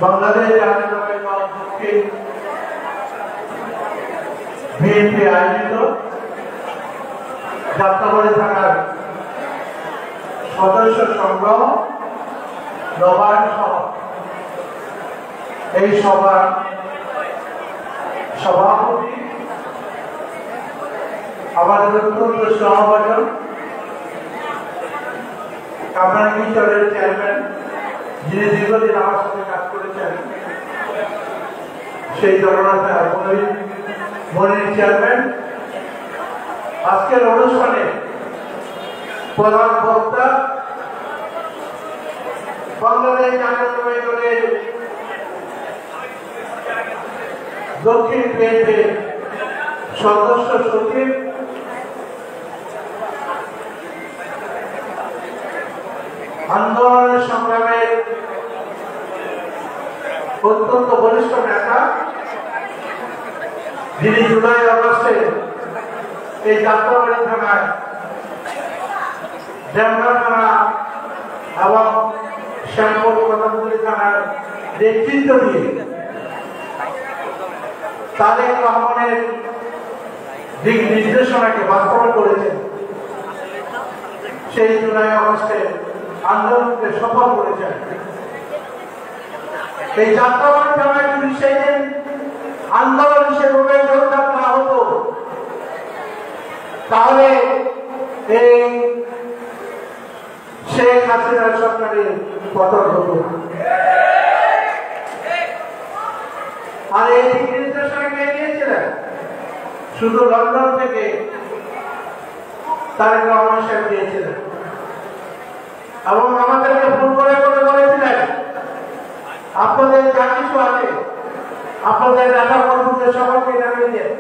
বাংলাদেশ জাতীয়তাবাদী দল দক্ষিণ বিএনপি আয়োজিত যাত্রাবাড়ি থাকার সদস্য সংগ্রহ নবায়ন সভা, এই সভার সভাপতি আমাদের অত্যন্ত সহভাজন কামরাঙ্গীরচরের চেয়ারম্যান, যিনি দীর্ঘদিন আমার সাথে কাজ করেছেন, সেই জননেতা মনির চেয়ারম্যান, আজকের অনুষ্ঠানে প্রধান বক্তা বাংলাদেশ জাতীয়তাবাদী দলের দক্ষিণ বিএনপির সদস্য সচিব, আন্দোলনের সংগ্রামের অত্যন্ত বলিষ্ঠ নেতা, যিনি জুলাই আগস্টে এই যাত্রাবাড়ি থানায় ডেমরা থানা এবং শ্যামপুর কদমতলী থানার নেতৃত্ব দিয়ে তারেক রহমানের দিক নির্দেশনাকে বাস্তবায়ন করেছেন, সেই জুলাই আগস্টে আন্দোলনকে সফল করেছেন। এই যাত্রাবাড়ি থানায় যদি সেই দিন আন্দোলন সেভাবে জোরদার না হতো, তাহলে এই শেখ হাসিনার সরকারের পতন হতো। আর এই দিক নির্দেশনা কে দিয়েছিলেন? শুধু লন্ডন থেকে তারেক রহমান সাহেব দিয়েছিলেন এবং আমাদেরকে ফোন করে বলেছিলেন, আপনাদের যা কিছু আছে আপনাদের নেতা কর্মীদের সকলকে জানিয়ে দেন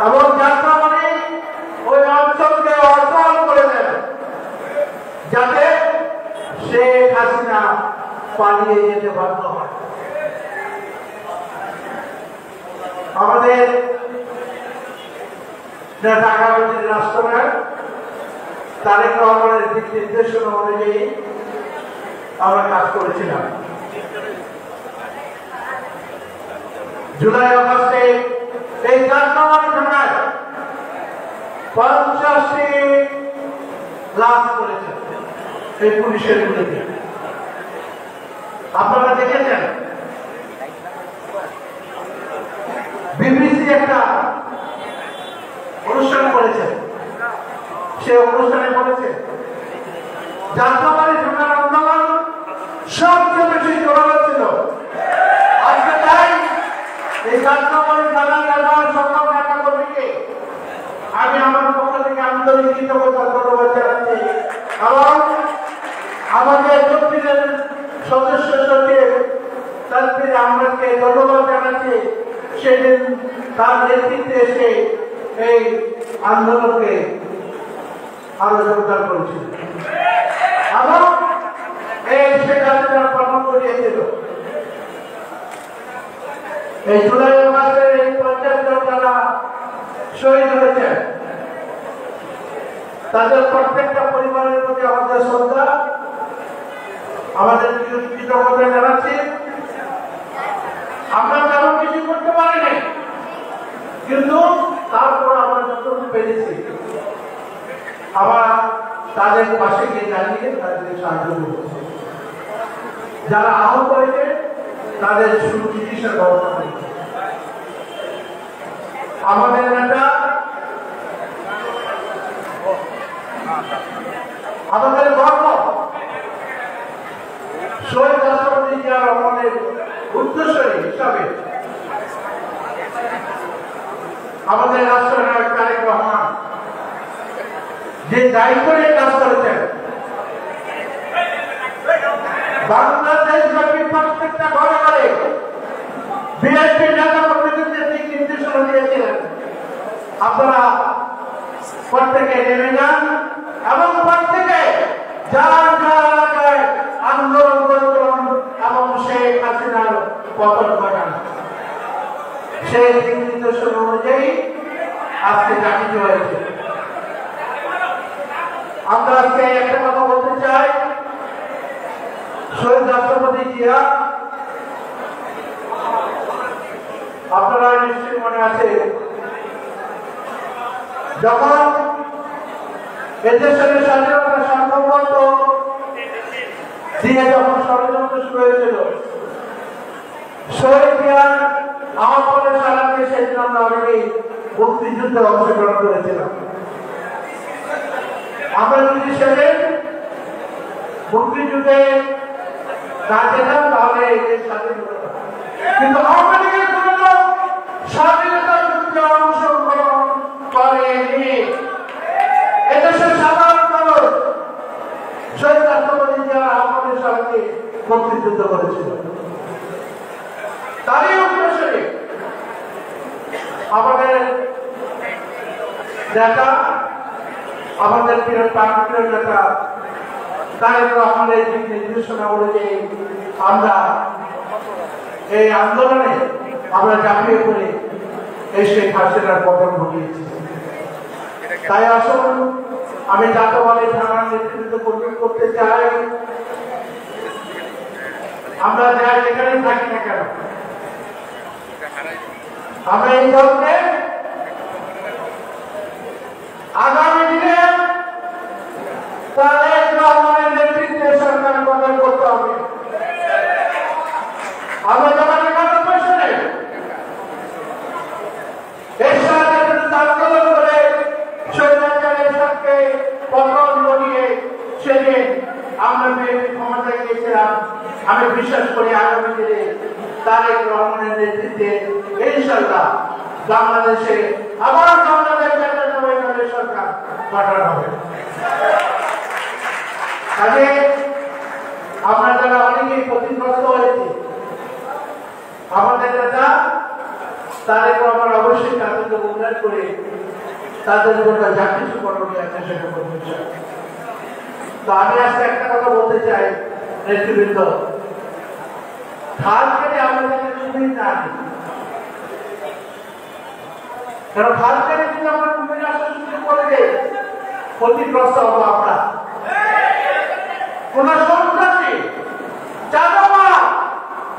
এবং যাত্রা মানে ওই অঞ্চলকে অর্জন করে দেন, যাতে শেখ হাসিনা পালিয়ে যেতে বাধ্য হয়। আমাদের নেতা আগামী রাষ্ট্রনায়ক তারেক রহমানের দিক নির্দেশনা অনুযায়ী আমরা কাজ করেছিলাম। জুলাই আগস্টে এই যাত্রাবাড়ি থানায় 50টি লাশ করেছে এই পুলিশের গুলিতে। আপনারা দেখেছেন বিবিসি একটা অনুষ্ঠান করেছে, সে অনুষ্ঠানে বলেছে যাত্রাবাড়ি থানার আন্দোলন সবচেয়ে বেশি জোরালো ছিল। আজকে তাই এই যাত্রাবাড়ি থানার নেতার সকল নেতা কর্মীকে আমি আমার পক্ষ থেকে আন্তরিক কৃতজ্ঞতা ধন্যবাদ জানাচ্ছি এবং আমাদের দক্ষিণের সদস্য সচিব তানভীর আহমেদকে ধন্যবাদ জানাচ্ছি, সেদিন তার নেতৃত্বে এসে এই আন্দোলনকে আরো জোরদার করেছিল এবং এই শেখ হাসিনার প্রমাণ করিয়েছিল। এই জুলাই মাসের এই 50 জন যারা শহীদ হয়েছেন, তাদের প্রত্যেকটা পরিবারের প্রতি আমাদের শ্রদ্ধা আমাদের কৃতজ্ঞতা জানাচ্ছি। আমরা তেমন কিছু করতে পারিনি, কিন্তু তারপর আমরা যতটুকু পেরেছি আবার তাদের পাশে গিয়ে দাঁড়িয়ে তাদের সাহায্য করছি। যারা আহত হয়েছে তাদের চিকিৎসার ব্যবস্থা করেছে। আমাদের নেতা, আমাদের গর্ব, শহীদ রাষ্ট্রপতি জিয়া রহমানের উত্তরসূরি হিসাবে আমাদের রাষ্ট্রনায়ক তারেক রহমান যে দায়িত্ব নিয়ে কাজ করেছেন, বাংলাদেশ ব্যাপী প্রত্যেকটা ঘরে ঘরে বিএনপি নেতা কর্মীদের দিক নির্দেশনা দিয়েছিলেন, আপনারা প্রত্যেকে নেমে যান এবং প্রত্যেকে যার যার এলাকায় আন্দোলন করুন এবং শেখ হাসিনার পতন ঘটান। সেই দিক নির্দেশনা অনুযায়ী আজকে জানিত হয়েছে। আমরা আজকে একটা কথা বলতে চাই, শহীদ রাষ্ট্রপতি জিয়া, আপনারা নিশ্চয়ই মনে আছে যখন এদেশের স্বাধীনতা সার্বভৌমত্ব দিয়ে যখন ষড়যন্ত্র শুরু হয়েছিল, শহীদ জিয়ার আহ্বানের সারাকে সেদিন আমরা অনেকেই মুক্তিযুদ্ধে অংশগ্রহণ করেছিলাম। আমরা যদি সেদিন মুক্তিযুদ্ধে না যেতাম তাহলে এই দেশ স্বাধীন হতো না। কিন্তু আওয়ামী লীগের কোন লোক স্বাধীনতা যুদ্ধে অংশগ্রহণ করেনি। এদেশের সাধারণ মানুষ শহীদ রাষ্ট্রপতি জিয়ার আহ্বানের সারাকে মুক্তিযুদ্ধ করেছিল। তারই উদ্দেশ্যে আমাদের নেতা, আমাদের প্রিয় নেতা তারেক রহমানের দিক নির্দেশনা অনুযায়ী আমরা এই আন্দোলনে আমরা ঝাঁপিয়ে পড়ে এই শেখ হাসিনার পতন ঘটিয়েছি। তাই আসুন আমি জাতীয়বাদী থানার নেতৃত্ব করতে চাই, আমরা যাই যেখানে থাকি না কেন, আমরা এই দলকে আগামী দিনে তারেক রহমানের নেতৃত্বে সরকার গঠন করতে হবে। আমরা যখন এখানে পেছনে এরশাদের বিরুদ্ধে আন্দোলন করে স্বৈরাচারের সাথে পতন ঘটিয়ে সেদিন আমরা ক্ষমতায় গিয়েছিলাম, আমি বিশ্বাস করি আগামী দিনে তারেক রহমানের নেতৃত্বে ইনশাআল্লাহ বাংলাদেশে আবার বাংলাদেশ জাতীয়তাবাদী সরকার গঠন হবে। আগে আমরা যারা অনেকেই ক্ষতিগ্রস্ত হয়েছি, আমাদের নেতা তারেক রহমান অবশ্যই তাদেরকে উন্নয়ন করে তাদের জন্য যা কিছু করণীয় আছে সেটা করতে চাই। তো আমি আজকে একটা কথা বলতে চাই, নেতৃবৃন্দ, খাল কেটে আমরা যাতে সুবিধা না আনি, কারণ খাল কেটে যদি আমরা কুমির আসা শুরু করে দেয় ক্ষতিগ্রস্ত হবো আমরা। কোন সন্ত্রাসী, চাঁদাবাজ,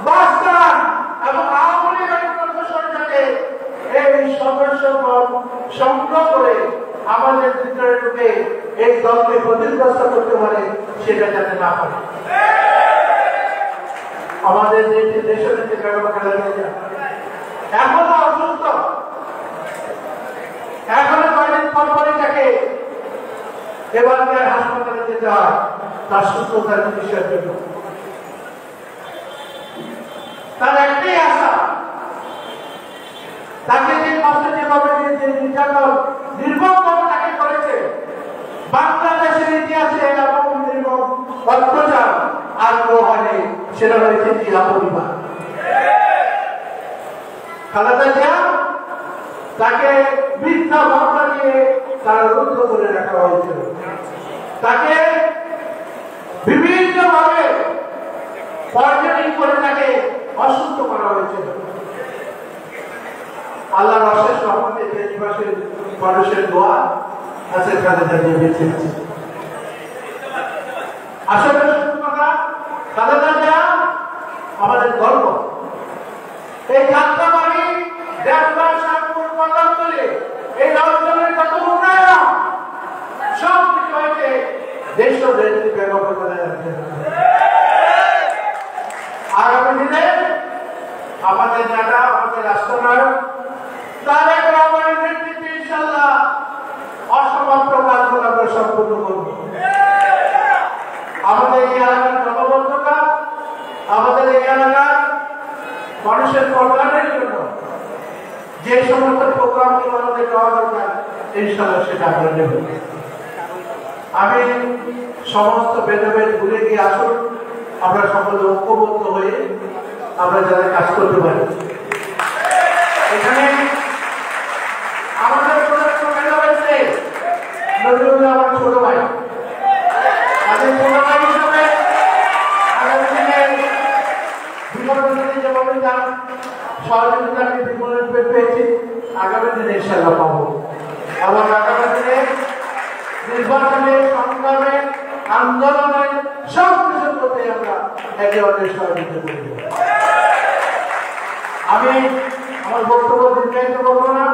বাসদার এবং আওয়ামী লীগের সরকারকে এই সদস্য সংগ্রহ করে আমাদের ভিতরে ঢুকে এই দলকে ক্ষতিগ্রস্ত করতে পারে, সেটা যাতে না পারে। আমাদের দেশের এখনো অসুস্থ, এখনো কয়েকদিন পরপরই তাকে এবার হাসপাতালে যেতে হয় তার সুস্থতার চিকিৎসার জন্য। তার একটাই আশা, তাকে যে কষ্ট যেভাবে যে নির্যাতন নির্মমভাবে তাকে করেছে, বাংলাদেশের ইতিহাসে এরকম নির্মম অত্যাচার আর কেউ হয়নি, সেটা হয়েছে জিয়া পরিবার। খালেদা জিয়া তাকে মিথ্যা মামলা দিয়ে তারা রুদ্ধ করে রাখা হয়েছিল, তাকে বিভিন্নভাবে পয়জনিং করে তাকে অসুস্থ করা হয়েছিল। আল্লাহর অশেষ রহমতে দেশবাসীর মানুষের দোয়া আছে, খালেদা জিয়া বেঁচে আছে। আসলে সত্য কথা,
খালেদা জিয়া আমাদের গর্ব। এই যাত্রাবাড়ি দেবগঞ্জ শাহপুর কল্যাণতলী এই অঞ্চলের কত উন্নয়ন সব কিছু হয়েছে দেশ ও দেশকে বেগম আগামী দিনে আমাদের নেতা আমাদের রাষ্ট্রনায়ক তারেক রহমানের নেতৃত্বে ইনশাআল্লাহ অসমাপ্ত কাজগুলো আমরা সম্পূর্ণ করব। আমাদের এই এলাকার জনবদ্ধতা আমাদের এই এলাকার মানুষের কল্যাণের জন্য যে সমস্ত প্রোগ্রামগুলো আমাদের দেওয়া দরকার ইনশাআল্লাহ সেটা আমরা নেব। আমি সমস্ত ভেদাভেদ ভুলে গিয়ে আসুন আমরা সকলে ঐক্যবদ্ধ হয়ে আমরা যারা কাজ করতে পারি। এখানে আমাদের নজরুল আমার ছোট ভাই তাদের ছোট ভাই হিসাবে আগামী দিনে যেমন সহযোগিতা পেয়েছি আগামী দিনে ইনশাআল্লাহ পাবো এবং আগামী দিনে নির্বাচনে সংগ্রামে আন্দোলনে সব কিছুর প্রতি আমরা একে অন্যের সহযোগিতা করি। আমি আমার বক্তব্য দীর্ঘায়িত করবো না।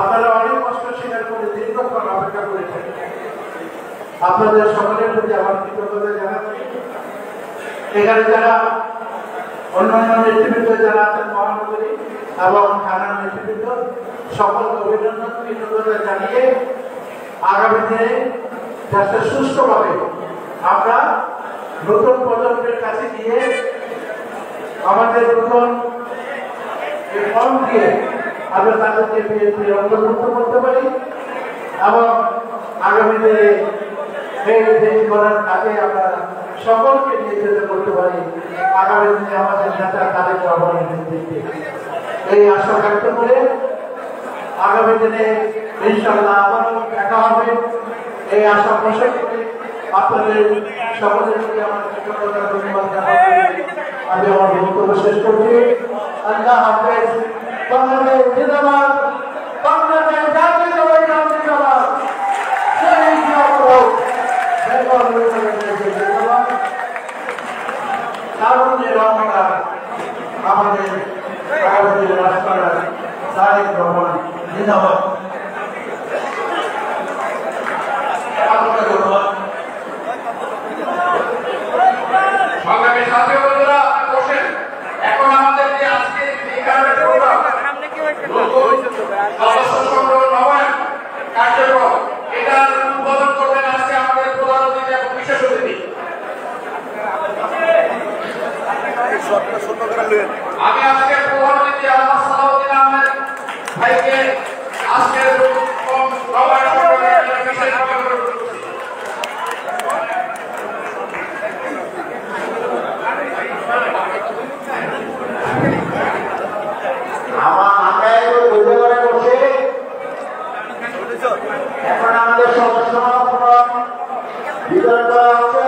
আপনারা অনেক কষ্ট স্বীকার করে দীর্ঘক্ষণ অপেক্ষা করেছেন। আপনাদের সকলের প্রতি আমার কৃতজ্ঞতা জানাচ্ছি। এখানে যারা অন্যান্য নেতৃবৃন্দ যারা আছেন মহানগরী এবং থানার নেতৃবৃন্দ সকলকে অভিনন্দন কৃতজ্ঞতা জানিয়ে আগামী দিনে দেশটা সুষ্ঠুভাবে আমরা নতুন প্রজন্মের কাছে গিয়ে আমাদের নতুন ফর্ম দিয়ে আমরা তাদেরকে বিএনপি অন্তর্ভুক্ত করতে পারি এবং আগামী দিনে এই দেশ গড়ার কাজে আমরা সকলকে নিয়ে যেতে করতে পারি। আগামী দিনে আমাদের নেতা তারেক রহমানের নেতৃত্বে এই আশা ব্যক্ত করে আগামী দিনে ইনশাআল্লাহ আবারও দেখা হবে এই আশা পোষণ করে আপনাদের সকলের প্রতি আমার কৃতজ্ঞতা ধন্যবাদ জানাতে আমি আমার বক্তব্য শেষ করছি। আল্লাহ হাফেজ। বাংলাদেশ জিন্দাবাদ। বাংলাদেশ জাতীয়তাবাদী দল জিন্দাবাদ। জয় জিয়াউর জিন্দাবাদ। তারুণ্যের অহংকার আমাদের আগামী রাষ্ট্রনায়ক তারেক রহমান জিন্দাবাদ।
সংগ্রামী সাথী বন্ধুরা বসেন। এখন আমাদের যে আজকে নবায়ন কার্যক্রম এটার উদ্বোধন করবেন আজকে আমাদের প্রধান অতিথি এবং বিশেষ অতিথি। আমি আজকে প্রধান অতিথি আল্লাহ সালাউদ্দিন আহমেদ ভাইকে আজকের নবায়ন বিশেষ
এখন আমাদের সদস্য বিতরণ করা হচ্ছে।